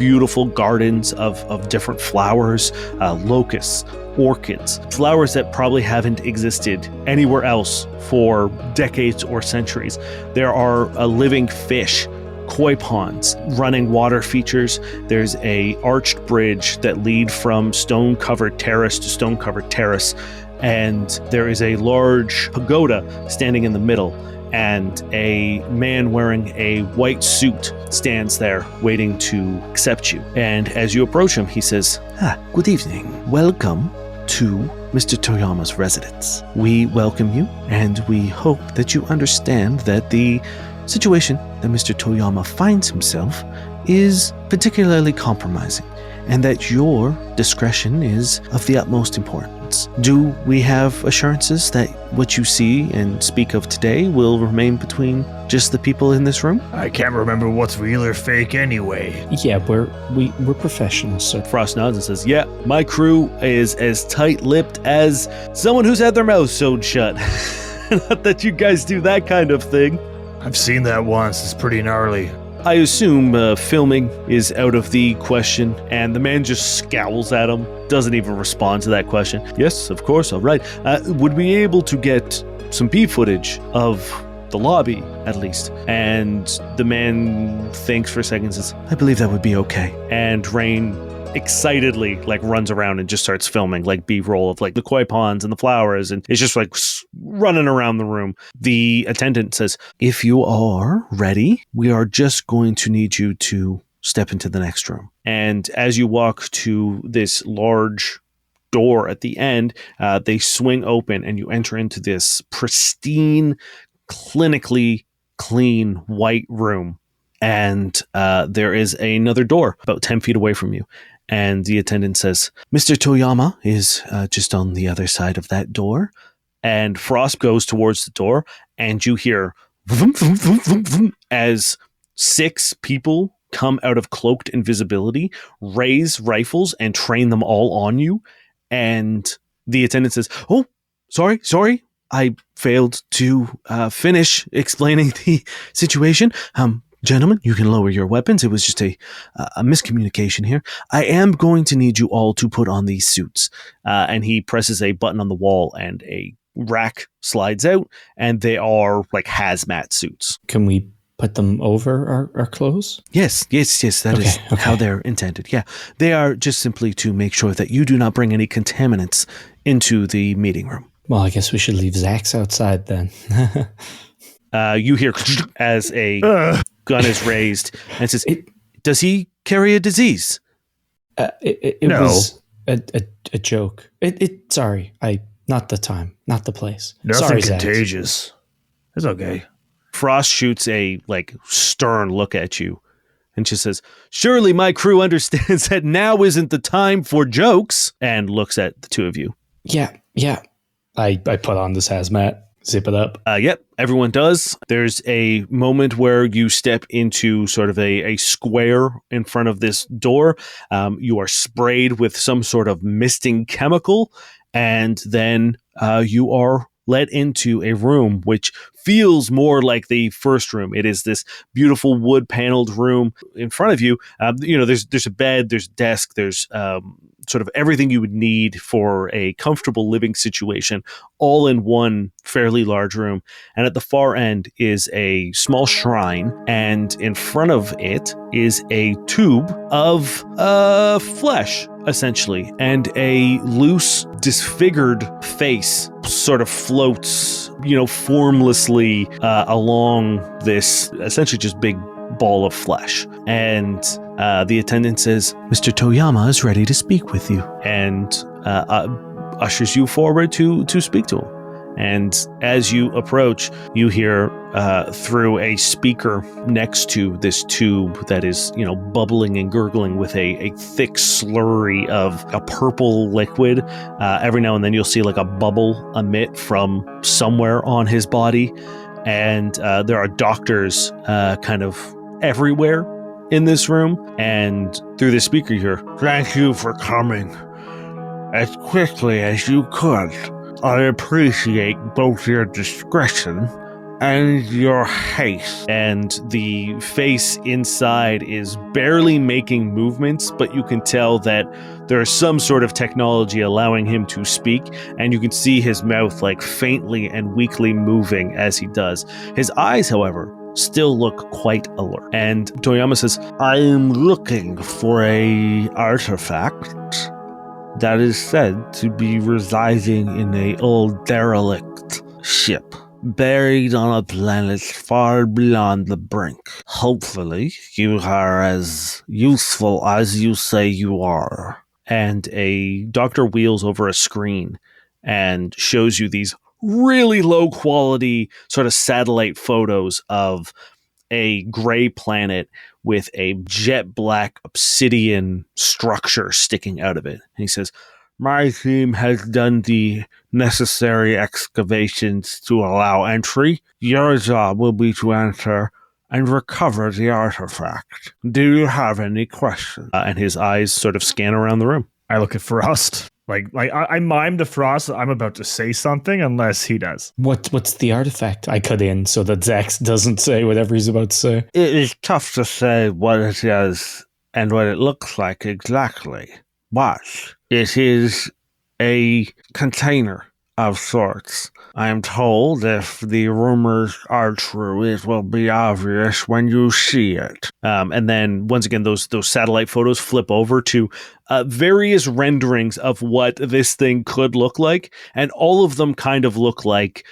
beautiful gardens of different flowers, locusts, orchids, flowers that probably haven't existed anywhere else for decades or centuries. There are living fish, koi ponds, running water features. There's a arched bridge that lead from stone-covered terrace to stone-covered terrace, and there is a large pagoda standing in the middle. And a man wearing a white suit stands there waiting to accept you. And as you approach him, he says, good evening. Welcome to Mr. Toyama's residence. We welcome you, and we hope that you understand that the situation that Mr. Toyama finds himself is particularly compromising, and that your discretion is of the utmost importance. Do we have assurances that what you see and speak of today will remain between just the people in this room? I can't remember what's real or fake anyway. Yeah, we're professionals, sir. Frost nods and says, yeah, my crew is as tight-lipped as someone who's had their mouth sewn shut. Not that you guys do that kind of thing. I've seen that once. It's pretty gnarly. I assume filming is out of the question, and the man just scowls at him, doesn't even respond to that question. Yes, of course, all right. Would we be able to get some B footage of the lobby, at least? And the man thinks for a second and says, I believe that would be okay. And Rain excitedly runs around and just starts filming B-roll of the koi ponds and the flowers, and it's just running around the room. The attendant says, if you are ready, we are just going to need you to step into the next room. And as you walk to this large door at the end, they swing open and you enter into this pristine, clinically clean white room. And there is another door about 10 feet away from you. And the attendant says, Mr. Toyama is just on the other side of that door. And Frost goes towards the door, and you hear vroom, vroom, vroom, vroom, vroom, as 6 people come out of cloaked invisibility, raise rifles, and train them all on you. And the attendant says, oh, sorry. I failed to finish explaining the situation. Gentlemen, you can lower your weapons. It was just a miscommunication here. I am going to need you all to put on these suits. And he presses a button on the wall, and a rack slides out, and they are hazmat suits. Can we put them over our clothes? Yes. That is how they're intended. Yeah. They are just simply to make sure that you do not bring any contaminants into the meeting room. Well, I guess we should leave Zach's outside then. You hear as a gun is raised and says, does he carry a disease? It No. was a joke. Sorry, not the time, not the place. Nothing Sorry, Zach. contagious. It's okay. Frost shoots a stern look at you, and she says, surely my crew understands that now isn't the time for jokes, and looks at the two of you. Yeah. I put on this hazmat, zip it up. Yep, everyone does. There's a moment where you step into sort of a square in front of this door. You are sprayed with some sort of misting chemical, and then you are led into a room which feels more like the first room. It is this beautiful wood paneled room. In front of you, there's a bed, there's a desk, there's sort of everything you would need for a comfortable living situation, all in one fairly large room. And at the far end is a small shrine, and in front of it is a tube of flesh, essentially, and a loose, disfigured face sort of floats, formlessly along this essentially just big ball of flesh. And the attendant says, Mr. Toyama is ready to speak with you, and ushers you forward to speak to him. And as you approach, you hear through a speaker next to this tube that is, bubbling and gurgling with a thick slurry of a purple liquid. Every now and then you'll see a bubble emit from somewhere on his body. And there are doctors kind of everywhere in this room. And through the speaker you hear, thank you for coming as quickly as you could. I appreciate both your discretion and your haste. And the face inside is barely making movements, but you can tell that there is some sort of technology allowing him to speak, and you can see his mouth faintly and weakly moving as he does. His eyes, however, still look quite alert. And Toyama says, I am looking for a artifact that is said to be residing in a old derelict ship, buried on a planet far beyond the brink. Hopefully, you are as useful as you say you are. and a doctor wheels over a screen and shows you these really low quality sort of satellite photos of a gray planet with a jet black obsidian structure sticking out of it. And he says, my team has done the necessary excavations to allow entry. Your job will be to enter and recover the artifact. Do you have any questions? And his eyes sort of scan around the room. I look at Frost. I mime to Frost that I'm about to say something unless he does. What's the artifact? I cut in so that Zax doesn't say whatever he's about to say. It is tough to say what it is and what it looks like exactly, but it is a container of sorts. I am told if the rumors are true, it will be obvious when you see it. And then once again, those satellite photos flip over to various renderings of what this thing could look like, and all of them kind of look like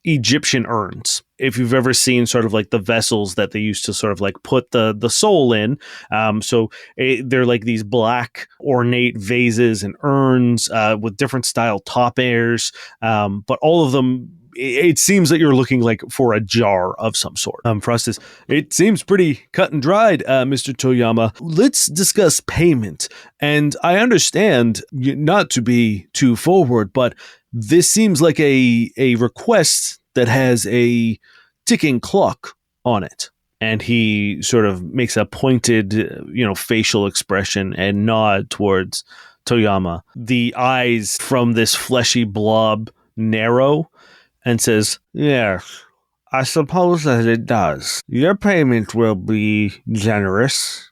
Egyptian urns. If you've ever seen sort of like the vessels that they used to sort of like put the soul in. They're like these black ornate vases and urns with different style top airs. But all of them, it seems that you're looking like for a jar of some sort. Frost says, it seems pretty cut and dried, Mr. Toyama. Let's discuss payment. And I understand, not to be too forward, but this seems like a request that has a ticking clock on it. And he sort of makes a pointed, facial expression and nod towards Toyama. The eyes from this fleshy blob narrow and says, yes, I suppose that it does. Your payment will be generous,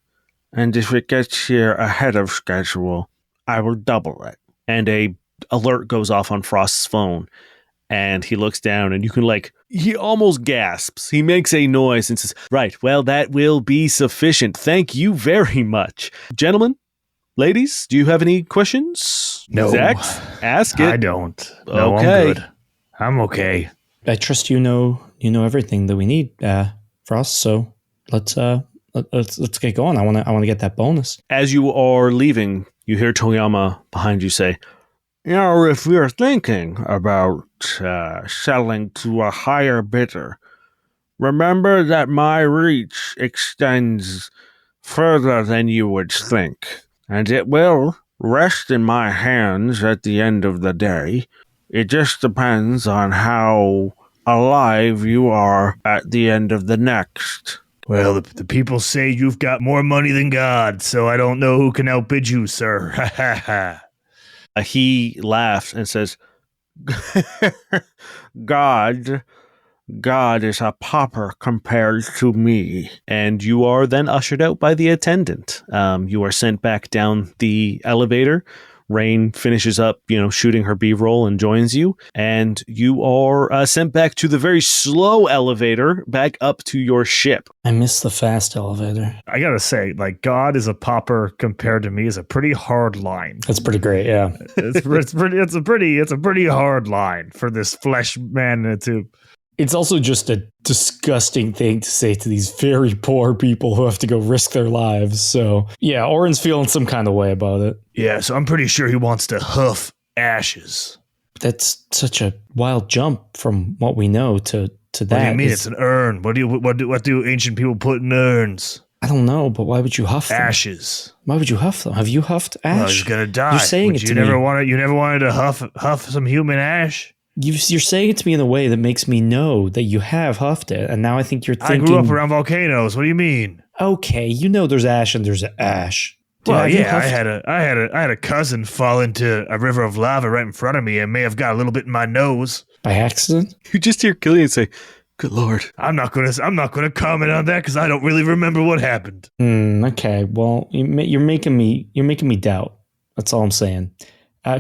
and if it gets here ahead of schedule, I will double it. And a alert goes off on Frost's phone, and he looks down, and you can he almost gasps. He makes a noise and says, right, well, that will be sufficient. Thank you very much. Gentlemen, ladies, do you have any questions? No. Zach, ask it. I don't. No, okay. I'm good. I'm okay. I trust you know everything that we need, Frost. So let's get going. I want to get that bonus. As you are leaving, you hear Toyama behind you say, if you're thinking about selling to a higher bidder, remember that my reach extends further than you would think, and it will rest in my hands at the end of the day. It just depends on how alive you are at the end of the next. Well, the people say you've got more money than God, so I don't know who can outbid you, sir. Ha ha ha. He laughs and says, God is a pauper compared to me. And you are then ushered out by the attendant. You are sent back down the elevator. Rain finishes up, shooting her B-roll and joins you. And you are sent back to the very slow elevator back up to your ship. I miss the fast elevator. I gotta say, God is a pauper compared to me is a pretty hard line. That's pretty great, yeah. It's a pretty hard line for this flesh man in a tube. It's also just a disgusting thing to say to these very poor people who have to go risk their lives. So, yeah, Oren's feeling some kind of way about it. Yeah, so I'm pretty sure he wants to huff ashes. That's such a wild jump from what we know to that. What do you mean? It's an urn. What do ancient people put in urns? I don't know, but why would you huff them? Ashes. Why would you huff them? Have you huffed ash? Well, he's gonna die. You're saying it to me. You never wanted to huff some human ash? You're saying it to me in a way that makes me know that you have huffed it, and now I think you're thinking... I grew up around volcanoes. What do you mean? Okay, there's ash and there's ash. Well, yeah, I had a cousin fall into a river of lava right in front of me and may have got a little bit in my nose. By accident? You just hear Killian say, good Lord. I'm not gonna comment on that because I don't really remember what happened. Okay, well, you're making me doubt. That's all I'm saying.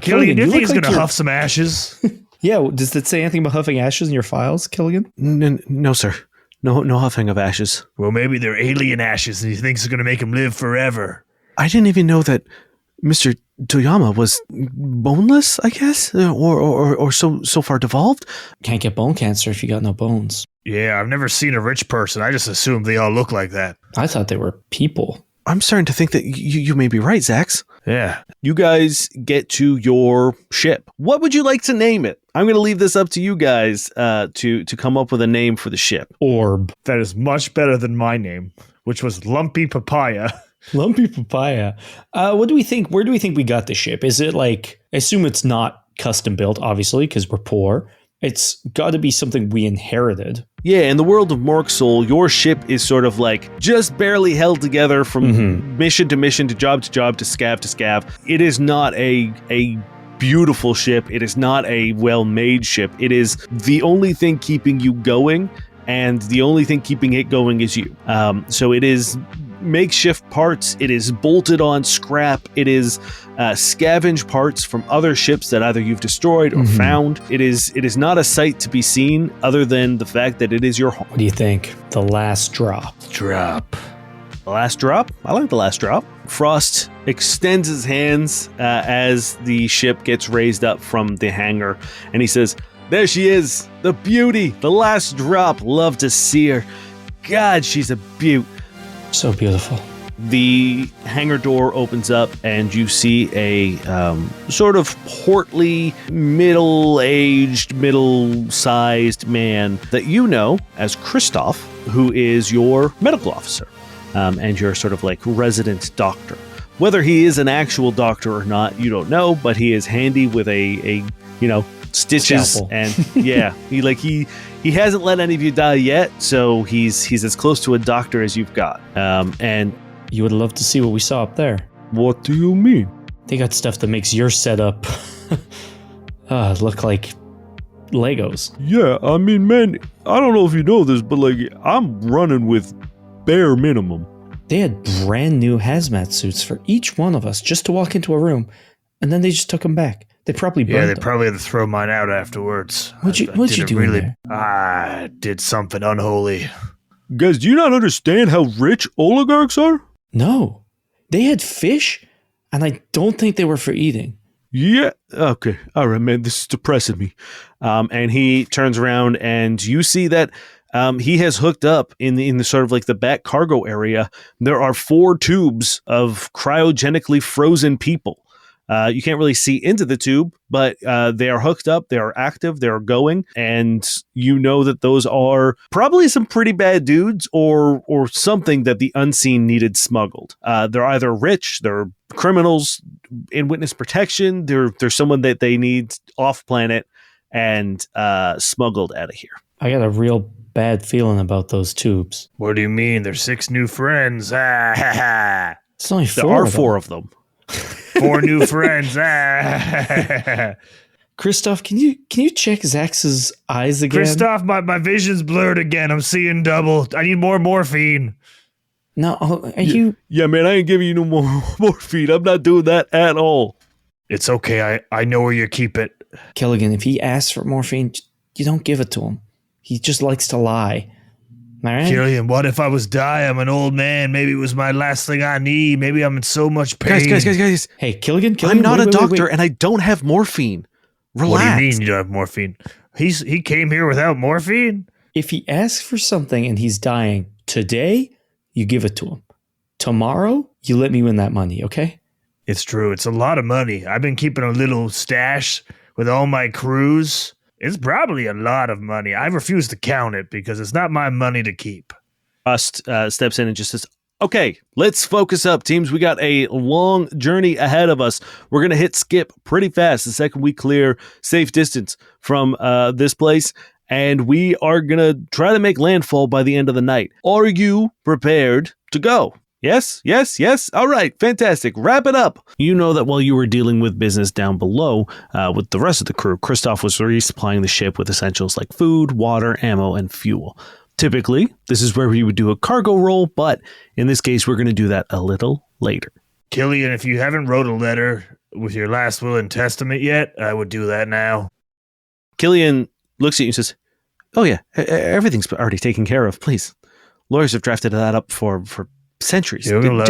Killian, do you think he's gonna huff some ashes? Yeah, does it say anything about huffing ashes in your files, Killian? No, sir. No huffing of ashes. Well, maybe they're alien ashes and he thinks it's going to make him live forever. I didn't even know that Mr. Toyama was boneless, I guess? Or so far devolved? Can't get bone cancer if you got no bones. Yeah, I've never seen a rich person. I just assumed they all look like that. I thought they were people. I'm starting to think that you may be right, Zax. Yeah. You guys get to your ship. What would you like to name it? I'm going to leave this up to you guys to come up with a name for the ship. Orb. That is much better than my name, which was Lumpy Papaya. Lumpy Papaya. What do we think? Where do we think we got the ship? Is it like, I assume it's not custom built, obviously, because we're poor. It's got to be something we inherited. Yeah, in the world of Mork Sol, your ship is sort of like just barely held together from mission to mission, to job to job, to scav to scav. It is not a beautiful ship. It is not a well-made ship. It is the only thing keeping you going, and the only thing keeping it going is you. So it is makeshift parts. It is bolted on scrap. It is scavenge parts from other ships that either you've destroyed or found. It is not a sight to be seen other than the fact that it is your home. What do you think? The last drop. Drop. The last drop? I like the last drop. Frost extends his hands as the ship gets raised up from the hangar, and he says, "There she is, the beauty, the last drop. Love to see her. God, she's a beaut." So beautiful. The hangar door opens up, and you see a sort of portly, middle-aged, middle-sized man that you know as Christoph, who is your medical officer, and your sort of like resident doctor. Whether he is an actual doctor or not, you don't know, but he is handy with a stitches. Scalpel. And yeah, he hasn't let any of you die yet, so he's as close to a doctor as you've got. And You would love to see what we saw up there. what do you mean? They got stuff that makes your setup look like Legos. Yeah, I mean, man, I don't know if you know this, but like, I'm running with bare minimum. They had brand new hazmat suits for each one of us just to walk into a room, and then they just took them back. They probably burned Yeah, they them. probably had to throw mine out afterwards. What'd you didn't do in there? I did something unholy. Guys, do you not understand how rich oligarchs are? No. They had fish, and I don't think they were for eating. Yeah. Okay. All right, man. This is depressing me. And he turns around, and you see that he has hooked up in the sort of like the back cargo area. There are 4 tubes of cryogenically frozen people. You can't really see into the tube, but they are hooked up, they are active, they are going, and you know that those are probably some pretty bad dudes or something that the unseen needed smuggled. They're either rich, they're criminals in witness protection, they're someone that they need off planet and smuggled out of here. I got a real bad feeling about those tubes. What do you mean? There's 6 new friends. Ah, ha, ha. It's only There 4 are of them. 4 of them. 4 new friends. Ah. Christoph, can you check Zax's eyes again? Christoph, my vision's blurred again. I'm seeing double. I need more morphine. No, are you? Yeah, man, I ain't giving you no more morphine. I'm not doing that at all. It's okay. I know where you keep it. Killigan, if he asks for morphine, you don't give it to him. He just likes to lie. All right? Killian, what if I was dying? I'm an old man. Maybe it was my last thing I need. Maybe I'm in so much pain. Guys. Hey, Killigan, I'm not wait, a wait, doctor, wait. and I don't have morphine. Relax. What do you mean you don't have morphine? He came here without morphine? If he asks for something and he's dying today, you give it to him. Tomorrow, you let me win that money, okay? It's true. It's a lot of money. I've been keeping a little stash with all my crews. It's probably a lot of money. I refuse to count it because it's not my money to keep. Rust steps in and just says, "Okay, let's focus up, teams. We got a long journey ahead of us. We're going to hit skip pretty fast the second we clear safe distance from this place, and we are going to try to make landfall by the end of the night. Are you prepared to go?" Yes. All right, fantastic. Wrap it up. You know that while you were dealing with business down below with the rest of the crew, Christoph was resupplying the ship with essentials like food, water, ammo, and fuel. Typically, this is where we would do a cargo roll, but in this case, we're going to do that a little later. Killian, if you haven't wrote a letter with your last will and testament yet, I would do that now. Killian looks at you and says, "Oh yeah, everything's already taken care of, please. Lawyers have drafted that up for centuries, generations You're of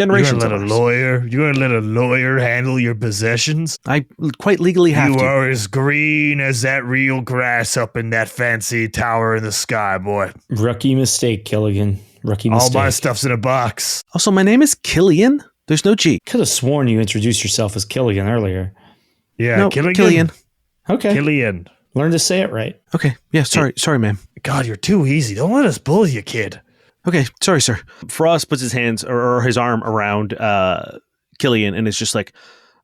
ours. gonna let a lawyer handle your possessions? I quite legally have You to. are as green as that real grass up in that fancy tower in the sky, boy. Rookie mistake, Killigan. Rookie All mistake. my stuff's in a box. Also, my name is Killian. There's no G. Could have sworn you introduced yourself as Killian earlier. Yeah, No, Killian. Okay. Killian. Learn to say it right. Okay. Yeah, sorry, ma'am. God, you're too easy. Don't let us bully you, kid. Okay, sorry, sir. Frost puts his hands or his arm around Killian and is just like,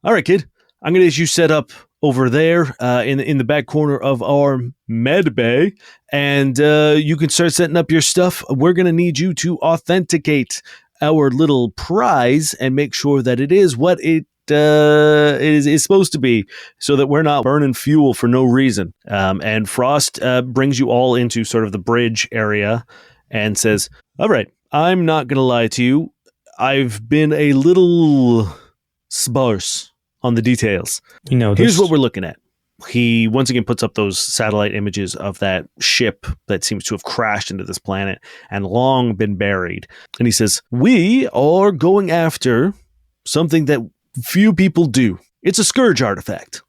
all right, kid, I'm going to get you set up over there in the back corner of our med bay, and you can start setting up your stuff. We're going to need you to authenticate our little prize and make sure that it is what it is supposed to be, so that we're not burning fuel for no reason. And Frost brings you all into sort of the bridge area and says, all right, I'm not going to lie to you. I've been a little sparse on the details. You know, Here's what we're looking at. He once again puts up those satellite images of that ship that seems to have crashed into this planet and long been buried. And he says, we are going after something that few people do. It's a scourge artifact.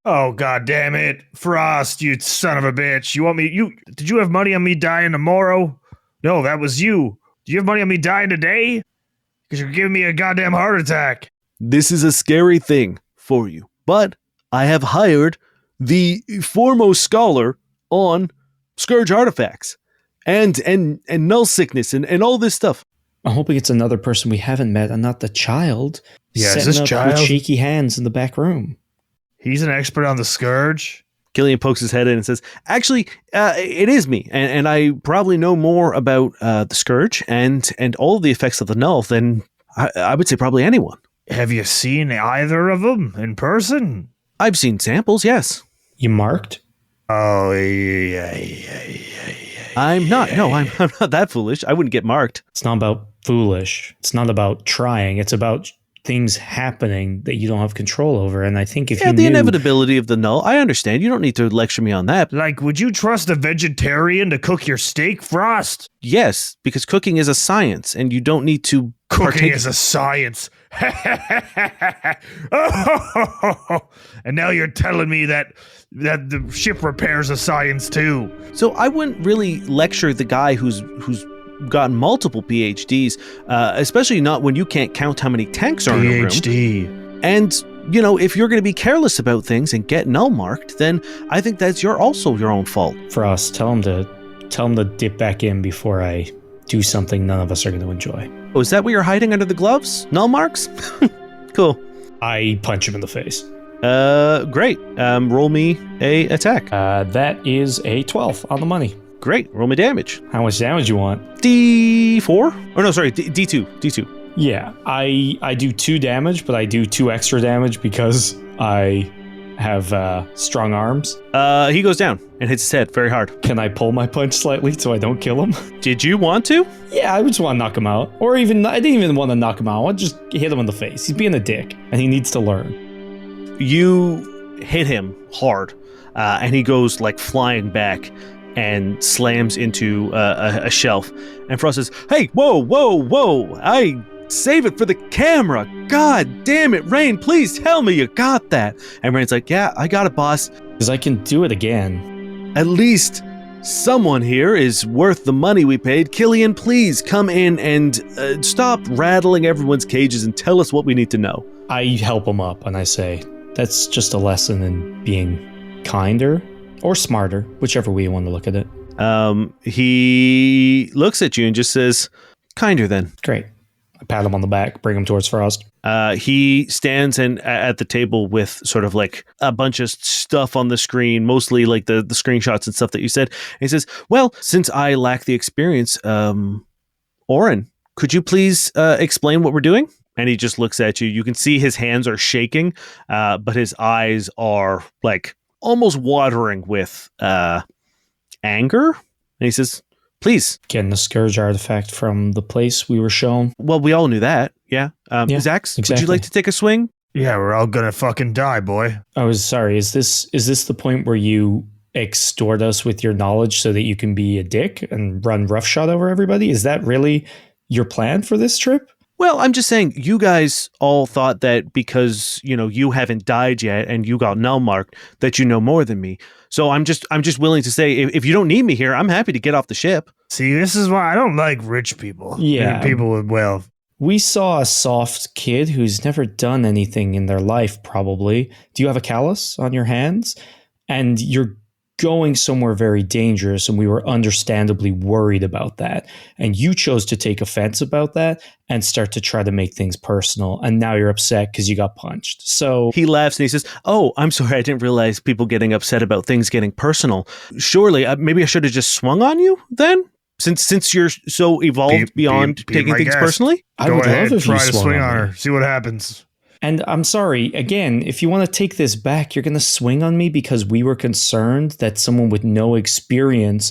Oh, God damn it. Frost, you son of a bitch. Did you have money on me dying tomorrow? No, that was you. Do you have money on me dying today? Because you're giving me a goddamn heart attack. This is a scary thing for you, but I have hired the foremost scholar on scourge artifacts and null sickness and all this stuff. I'm hoping it's another person we haven't met and not the child. Yeah, is setting this up child? with shaky hands in the back room. He's an expert on the scourge. Killian pokes his head in and says, actually, it is me. And I probably know more about the scourge and all of the effects of the null than I would say probably anyone. Have you seen either of them in person? I've seen samples, yes. You marked? Oh, yeah. I'm not not that foolish. I wouldn't get marked. It's not about foolish. It's not about trying. It's about things happening that you don't have control over. And I think if you the knew, inevitability of the null, I understand. You don't need to lecture me on that. Like, would you trust a vegetarian to cook your steak, Frost? Yes, because cooking is a science, and you don't need to Cooking partake- is a science. And now you're telling me that the ship repairs a science too. So I wouldn't really lecture the guy who's gotten multiple PhDs, especially not when you can't count how many tanks are in a room. PhD. And, if you're going to be careless about things and get null marked, then I think that's also your own fault. Frost, tell him to dip back in before I do something none of us are going to enjoy. Oh, is that what you're hiding under the gloves? Null marks? Cool. I punch him in the face. Great. Roll me a attack. That is a 12 on the money. Great. Roll me damage. How much damage you want? D4? Oh, no, sorry. D2. D2. Yeah, I do 2 damage, but I do 2 extra damage because I have strong arms. He goes down and hits his head very hard. Can I pull my punch slightly so I don't kill him? Did you want to? Yeah, I just want to knock him out. Or even, I didn't even want to knock him out. I want to just hit him in the face. He's being a dick, and he needs to learn. You hit him hard, and he goes like flying back and slams into a shelf. And Frost says, hey, whoa, I save it for the camera. God damn it, Rain, please tell me you got that. And Rain's like, yeah, I got it, boss. Because I can do it again. At least someone here is worth the money we paid. Killian, please come in and stop rattling everyone's cages and tell us what we need to know. I help him up and I say, that's just a lesson in being kinder or smarter, whichever way you want to look at it. He looks at you and just says, kinder then. Great. I pat him on the back, bring him towards Frost. He stands at the table with sort of like a bunch of stuff on the screen, mostly like the screenshots and stuff that you said. And he says, well, since I lack the experience, Oren, could you please explain what we're doing? And he just looks at you. You can see his hands are shaking, but his eyes are like almost watering with anger. And he says, please. Getting the Scourge artifact from the place we were shown. Well, we all knew that. Yeah. Yeah, Zax, would you exactly. like to take a swing? Yeah, we're all gonna fucking die, boy. I was sorry. Is this the point where you extort us with your knowledge so that you can be a dick and run roughshod over everybody? Is that really your plan for this trip? Well, I'm just saying you guys all thought that because, you haven't died yet and you got null marked that you know more than me. So I'm just willing to say if you don't need me here, I'm happy to get off the ship. See, this is why I don't like rich people. Yeah. People with wealth. We saw a soft kid who's never done anything in their life, probably. Do you have a callus on your hands? And you're going somewhere very dangerous, and we were understandably worried about that. And you chose to take offense about that and start to try to make things personal. And now you're upset because you got punched. So He laughs and he says, "Oh, I'm sorry. I didn't realize people getting upset about things getting personal. Surely, maybe I should have just swung on you then? Since you're so evolved beyond be taking my things guest. personally?" I Go would ahead, love if try you to swung swing on on me. her. See what happens. And I'm sorry, again, if you want to take this back, you're going to swing on me because we were concerned that someone with no experience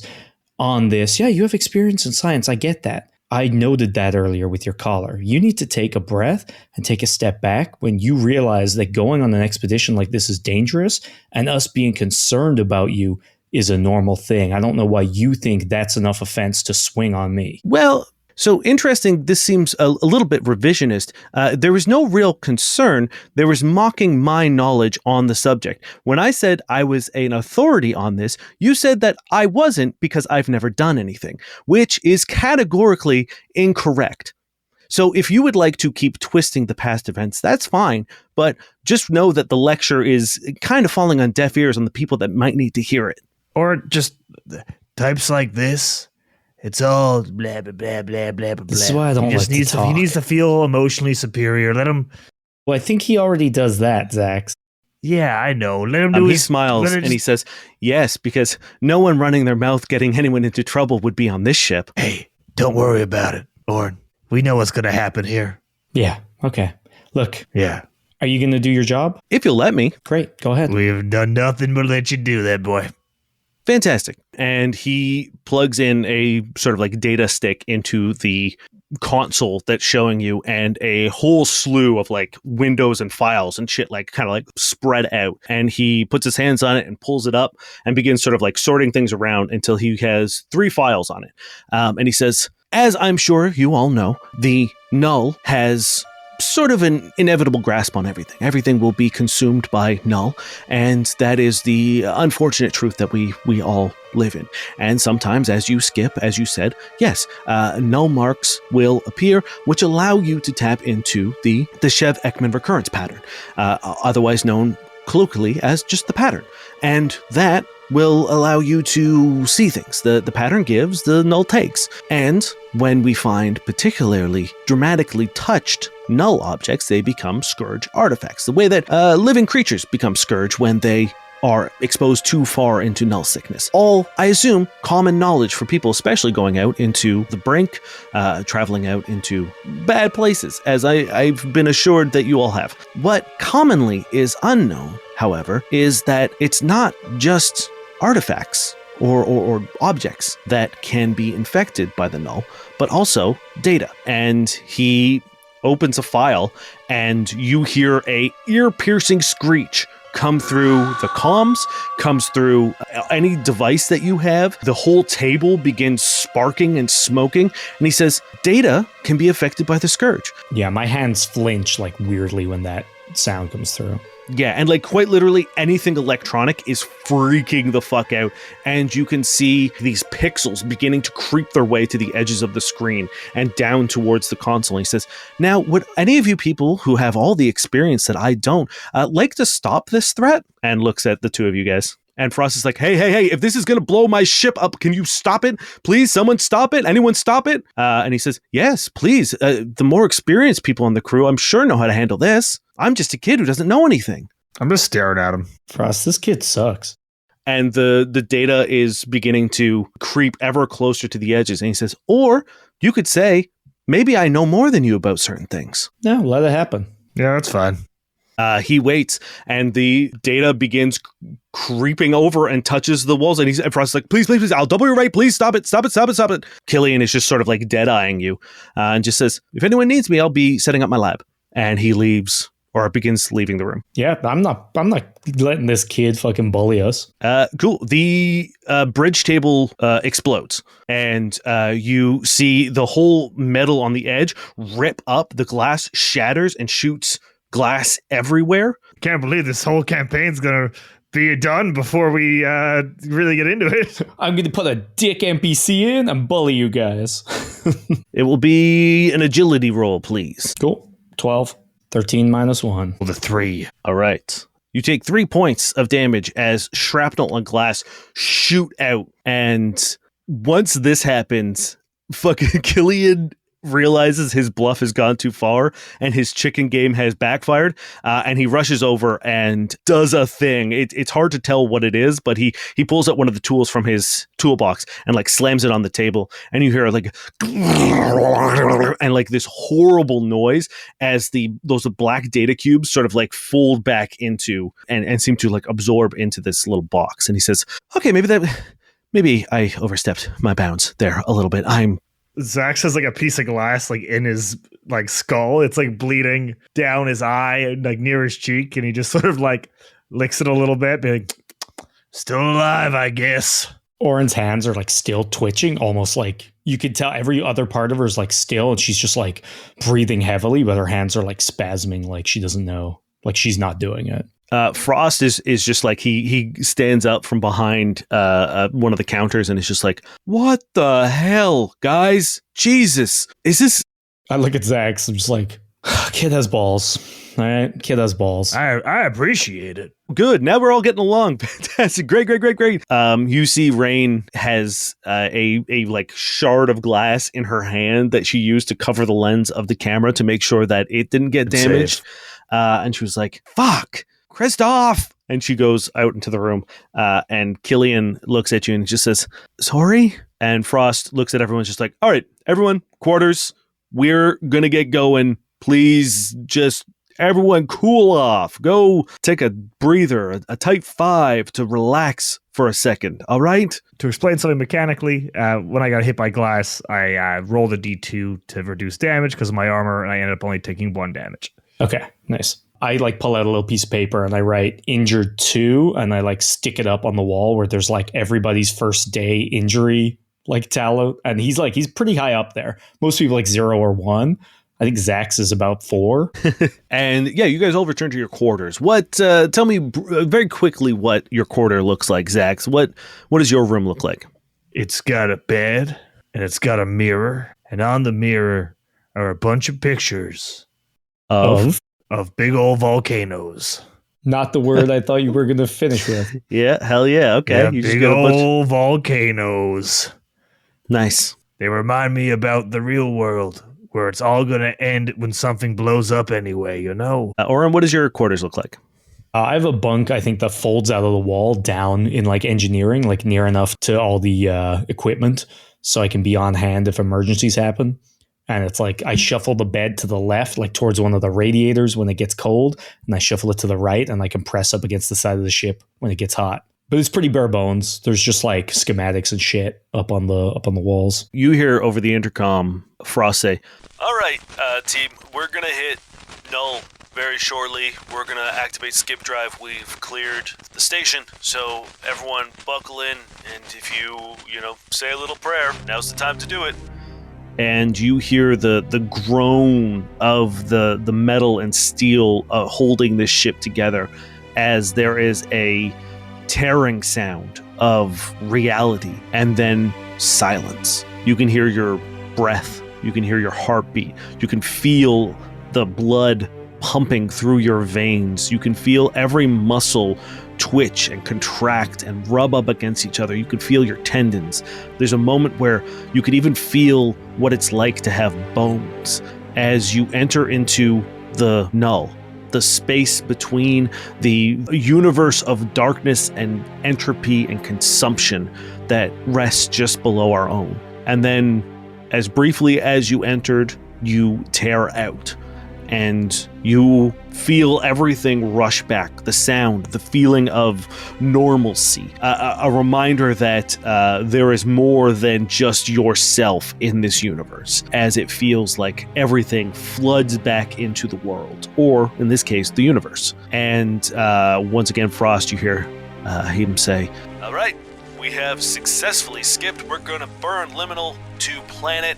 on this. Yeah, you have experience in science. I get that. I noted that earlier with your collar. You need to take a breath and take a step back when you realize that going on an expedition like this is dangerous, and us being concerned about you is a normal thing. I don't know why you think that's enough offense to swing on me. Well, so interesting. This seems a little bit revisionist. There was no real concern. There was mocking my knowledge on the subject. When I said I was an authority on this, you said that I wasn't because I've never done anything, which is categorically incorrect. So if you would like to keep twisting the past events, that's fine. But just know that the lecture is kind of falling on deaf ears on the people that might need to hear it. Or just types like this. It's all blah, blah, blah, blah, blah, blah. This is why I don't like to talk. He needs to feel emotionally superior. Let him. Well, I think he already does that, Zach. Yeah, I know. Let him do He his. smiles let it and he says, "Yes, because no one running their mouth getting anyone into trouble would be on this ship." Hey, don't worry about it, Orin. We know what's going to happen here. Yeah, okay. Look, Yeah. are you going to do your job? If you'll let me. Great, go ahead. We've done nothing but let you do that, boy. Fantastic. And he plugs in a sort of like data stick into the console that's showing you, and a whole slew of like windows and files and shit like kind of like spread out. And he puts his hands on it and pulls it up and begins sort of like sorting things around until he has 3 files on it. And he says, "As I'm sure you all know, the Null has sort of an inevitable grasp on everything. Everything will be consumed by Null, and that is the unfortunate truth that we all live in. And sometimes, as you skip, as you said, yes, Null marks will appear, which allow you to tap into the Shev-Ekman recurrence pattern, otherwise known colloquially as just the pattern. And that will allow you to see things. The pattern gives, the Null takes. And when we find particularly dramatically touched Null objects, they become Scourge artifacts. The way that living creatures become Scourge when they are exposed too far into Null sickness. All, I assume, common knowledge for people, especially going out into the brink, traveling out into bad places, as I've been assured that you all have. What commonly is unknown, however, is that it's not just artifacts or objects that can be infected by the Null, but also data. And he opens a file, and you hear a ear-piercing screech come through the comms, comes through any device that you have. The whole table begins sparking and smoking, and he says, "Data can be affected by the Scourge." Yeah, my hands flinch like weirdly when that sound comes through. Yeah, and like quite literally anything electronic is freaking the fuck out, and you can see these pixels beginning to creep their way to the edges of the screen and down towards the console. And he says, "Now, would any of you people who have all the experience that I don't like to stop this threat?" And looks at the two of you guys. And Frost is like, hey, if this is going to blow my ship up, can you stop it? Please, someone stop it. Anyone stop it? And he says, "Yes, please. The more experienced people on the crew, I'm sure, know how to handle this. I'm just a kid who doesn't know anything." I'm just staring at him. Frost, this kid sucks. And the data is beginning to creep ever closer to the edges. And he says, "Or you could say, maybe I know more than you about certain things." No, let it happen. Yeah, that's fine. He waits, and the data begins creeping over and touches the walls. And Frost's like, please, I'll double your rate. Please stop it. Killian is just sort of like dead-eyeing you and just says, "If anyone needs me, I'll be setting up my lab." And he leaves, or begins leaving the room. Yeah, I'm not letting this kid fucking bully us. Cool. The bridge table explodes, and you see the whole metal on the edge rip up. The glass shatters and shoots glass everywhere. Can't believe this whole campaign's gonna be done before we really get into it. I'm going to put a dick NPC in and bully you guys. It will be an agility roll, please. Cool. 12. 13 minus 1. Well, the 3. All right. You take 3 points of damage as shrapnel and glass shoot out. And once this happens, fucking Killian realizes his bluff has gone too far and his chicken game has backfired, and he rushes over and does a thing. It's hard to tell what it is, but he pulls out one of the tools from his toolbox and like slams it on the table, and you hear like and like this horrible noise as those black data cubes sort of like fold back into and seem to like absorb into this little box. And he says, okay, maybe I overstepped my bounds there a little bit. Zax has like a piece of glass like in his like skull. It's like bleeding down his eye and like near his cheek, and he just sort of like licks it a little bit, being like, still alive, I guess. Oren's hands are like still twitching, almost like you could tell every other part of her is like still, and she's just like breathing heavily, but her hands are like spasming, like she doesn't know, like she's not doing it. Frost is just like he stands up from behind one of the counters and is just like, what the hell, guys? Jesus, is this? I look at Zax. I'm just like, kid has balls. All right, kid has balls. I appreciate it. Good. Now we're all getting along. Fantastic. Great. You see Rain has a like shard of glass in her hand that she used to cover the lens of the camera to make sure that it didn't get damaged. And she was like, fuck. Christoph! And she goes out into the room, and Killian looks at you and just says, sorry? And Frost looks at everyone just like, all right, everyone, quarters, we're gonna get going. Please just, everyone cool off. Go take a breather, a tight 5 to relax for a second, all right? To explain something mechanically, when I got hit by glass, I rolled a d2 to reduce damage because of my armor, and I ended up only taking 1 damage. Okay, nice. I like pull out a little piece of paper and I write injured 2 and I like stick it up on the wall where there's like everybody's first day injury like tallow. And he's pretty high up there. Most people like 0 or 1. I think Zax is about 4. And yeah, you guys all return to your quarters. What? Tell me very quickly what your quarter looks like, Zax. What does your room look like? It's got a bed and it's got a mirror. And on the mirror are a bunch of pictures of big old volcanoes. Not the word I thought you were going to finish with. Yeah, hell yeah. Okay. Yeah, you big old volcanoes. Nice. They remind me about the real world, where it's all going to end when something blows up anyway, you know? Oren, what does your quarters look like? I have a bunk, I think, that folds out of the wall down in like engineering, like near enough to all the equipment so I can be on hand if emergencies happen. And it's like I shuffle the bed to the left, like towards one of the radiators when it gets cold, and I shuffle it to the right, and I can press up against the side of the ship when it gets hot. But it's pretty bare bones. There's just like schematics and shit up on the walls. You hear over the intercom Frost say, "All right, team, we're gonna hit null very shortly. We're gonna activate skip drive. We've cleared the station, so everyone buckle in, and if you say a little prayer, now's the time to do it." And you hear the groan of the metal and steel holding this ship together as there is a tearing sound of reality and then silence. You can hear your breath. You can hear your heartbeat. You can feel the blood pumping through your veins. You can feel every muscle twitch and contract and rub up against each other. You could feel your tendons. There's a moment where you could even feel what it's like to have bones as you enter into the null, the space between the universe of darkness and entropy and consumption that rests just below our own. And then, as briefly as you entered, you tear out. And you feel everything rush back, the sound, the feeling of normalcy, a reminder that there is more than just yourself in this universe, as it feels like everything floods back into the world, or in this case, the universe. And once again, Frost, you hear him say, "All right, we have successfully skipped. We're going to burn liminal to planet.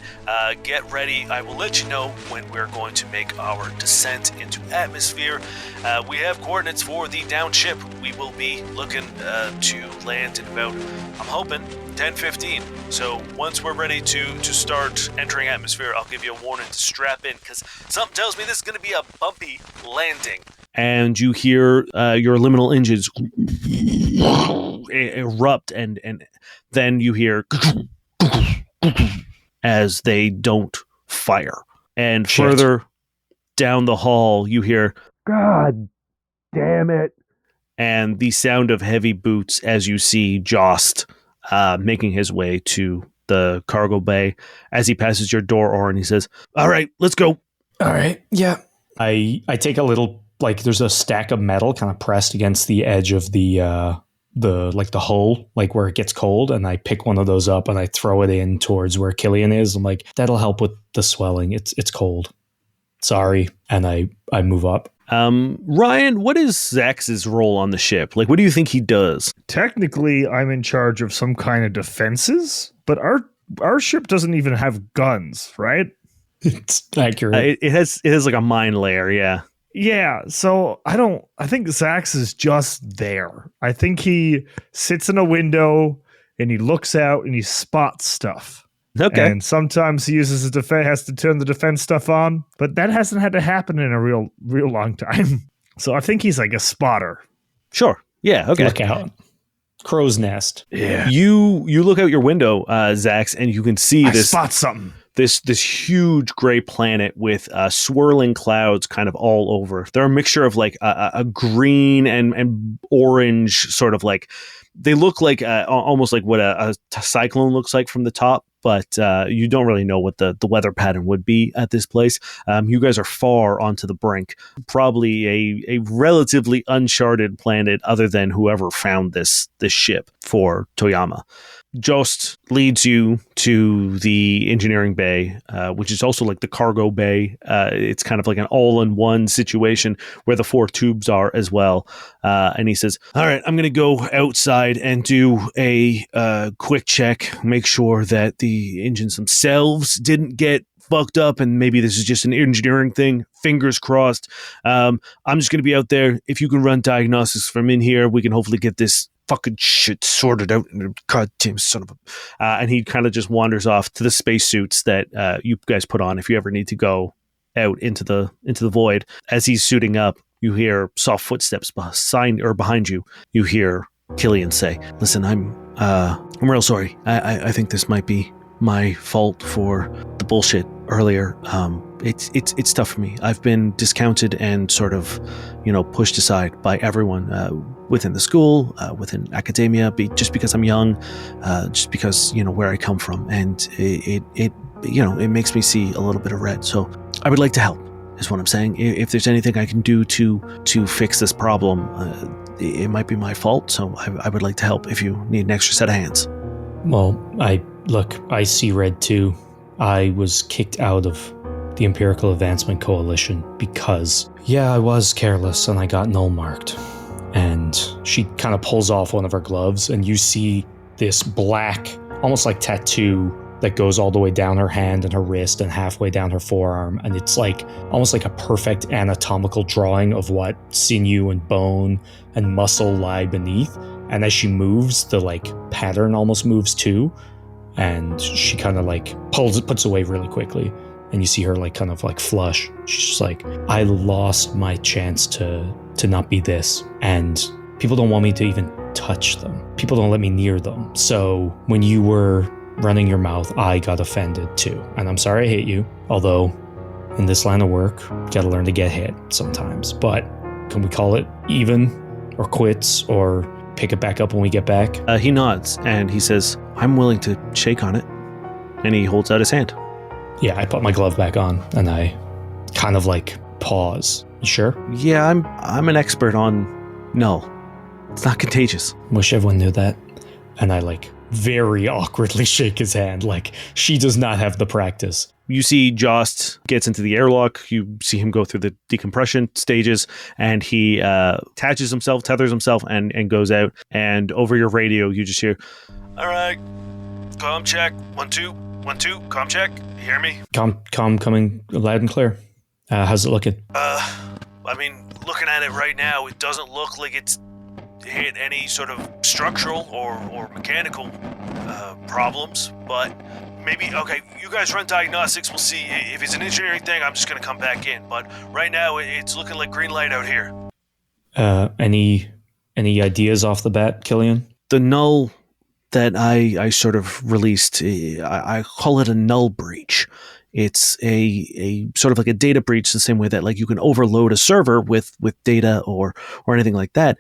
Get ready. I will let you know when we're going to make our descent into atmosphere. We have coordinates for the down ship. We will be looking to land in about, I'm hoping, 10:15. So once we're ready to start entering atmosphere, I'll give you a warning to strap in, because something tells me this is going to be a bumpy landing. And you hear your liminal engines erupt, and then you hear as they don't fire. And further down the hall, you hear, "God damn it!" and the sound of heavy boots as you see Jost making his way to the cargo bay. As he passes your door, Oren, he says, "All right, let's go." All right, yeah. I take a little, like, there's a stack of metal kind of pressed against the edge of the hole, like where it gets cold, and I pick one of those up and I throw it in towards where Killian is. I'm like, that'll help with the swelling. It's cold. Sorry. And I move up. Ryan, what is Zax's role on the ship? Like, what do you think he does? Technically, I'm in charge of some kind of defenses, but our ship doesn't even have guns, right? It's accurate. It has like a mine layer, yeah. Yeah, so I think Zax is just there. I think he sits in a window and he looks out and he spots stuff. Okay. And sometimes he uses his defense, has to turn the defense stuff on, but that hasn't had to happen in a real long time. So I think he's like a spotter. Sure. Yeah, okay. Look out. Crow's nest. Yeah. You look out your window, Zax, and you can see I spot something. This huge gray planet with swirling clouds kind of all over. They're a mixture of like a green and orange sort of, like, they look like almost like what a cyclone looks like from the top, but you don't really know what the weather pattern would be at this place. You guys are far onto the brink, probably a relatively uncharted planet other than whoever found this ship for Toyama. Jost leads you to the engineering bay, which is also like the cargo bay. It's kind of like an all-in-one situation where the 4 tubes are as well. And he says, "All right, I'm going to go outside and do a quick check, make sure that the engines themselves didn't get fucked up, and maybe this is just an engineering thing. Fingers crossed. I'm just going to be out there. If you can run diagnostics from in here, we can hopefully get this fucking shit sorted out." Goddamn son of a... and he kind of just wanders off to the spacesuits that you guys put on if you ever need to go out into the void. As he's suiting up, you hear soft footsteps behind you. You hear Killian say, "Listen, I'm real sorry. I think this might be my fault for the bullshit earlier. It's tough for me. I've been discounted and sort of, pushed aside by everyone within the school, within academia, just because I'm young, just because, where I come from. And it makes me see a little bit of red. So I would like to help, is what I'm saying. If there's anything I can do to fix this problem, it might be my fault. So I would like to help if you need an extra set of hands." Well, I see red too. I was kicked out of the Empirical Advancement Coalition because, I was careless and I got null marked. And she kind of pulls off one of her gloves, and you see this black, almost like tattoo that goes all the way down her hand and her wrist and halfway down her forearm. And it's like almost like a perfect anatomical drawing of what sinew and bone and muscle lie beneath. And as she moves, the pattern almost moves too. And she kind of puts away really quickly. And you see her flush. She's just like, "I lost my chance to not be this. And people don't want me to even touch them. People don't let me near them. So when you were running your mouth, I got offended too. And I'm sorry I hate you. Although in this line of work, you gotta learn to get hit sometimes. But can we call it even or quits or pick it back up when we get back?" He nods and he says, "I'm willing to shake on it." And he holds out his hand. Yeah, I put my glove back on and I kind of pause. You sure? Yeah, I'm an expert on... No, it's not contagious. Wish everyone knew that. And I very awkwardly shake his hand. She does not have the practice. You see Jost gets into the airlock. You see him go through the decompression stages, and he tethers himself, and goes out. And over your radio, you just hear, "All right, comm check. 1 2 1 2. Comm check. You hear me? Comm coming loud and clear. How's it looking? I mean, looking at it right now, it doesn't look like it's hit any sort of structural or mechanical problems, but maybe, okay, you guys run diagnostics, we'll see. If it's an engineering thing, I'm just going to come back in, but right now it's looking like green light out here." Any ideas off the bat, Killian? The null that I sort of released, I call it a null breach. It's a sort of like a data breach, the same way that like you can overload a server with data or anything like that.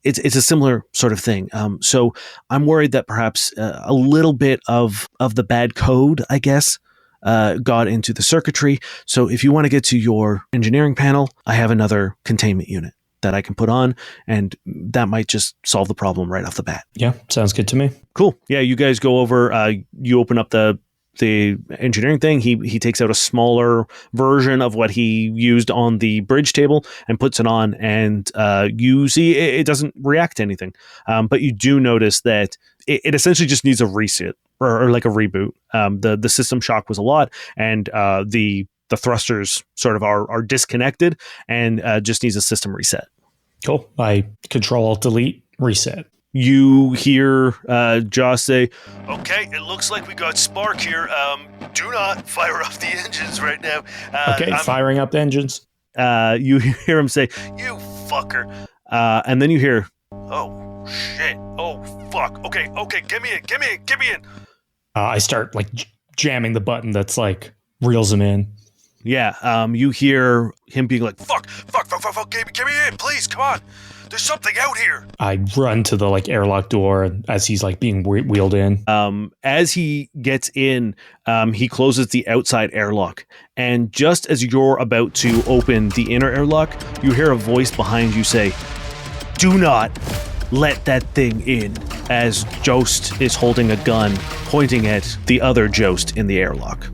It's a similar sort of thing. So I'm worried that perhaps a little bit of the bad code, I guess, got into the circuitry. So if you want to get to your engineering panel, I have another containment unit that I can put on, and that might just solve the problem right off the bat. Yeah, sounds good to me. Cool. Yeah, you guys go over, you open up the engineering thing. He takes out a smaller version of what he used on the bridge table and puts it on, and you see it doesn't react to anything. But you do notice that it essentially just needs a reset or like a reboot. The system shock was a lot, and the thrusters sort of are disconnected and just needs a system reset. Cool. I Control-Alt-Delete, reset. You hear Joss say, "Okay, it looks like we got spark here. Do not fire off the engines right now." Okay, firing up engines. You hear him say, "You fucker." And then you hear, "Oh, shit. Oh, fuck. Okay, get me in. I start like jamming the button that's like reels him in. Yeah, you hear him being like, fuck, get me in, please, come on. There's something out here. I run to the like airlock door as he's like being wheeled in. As he gets in, he closes the outside airlock. And just as you're about to open the inner airlock, you hear a voice behind you say, "Do not let that thing in," as Jost is holding a gun pointing at the other Jost in the airlock.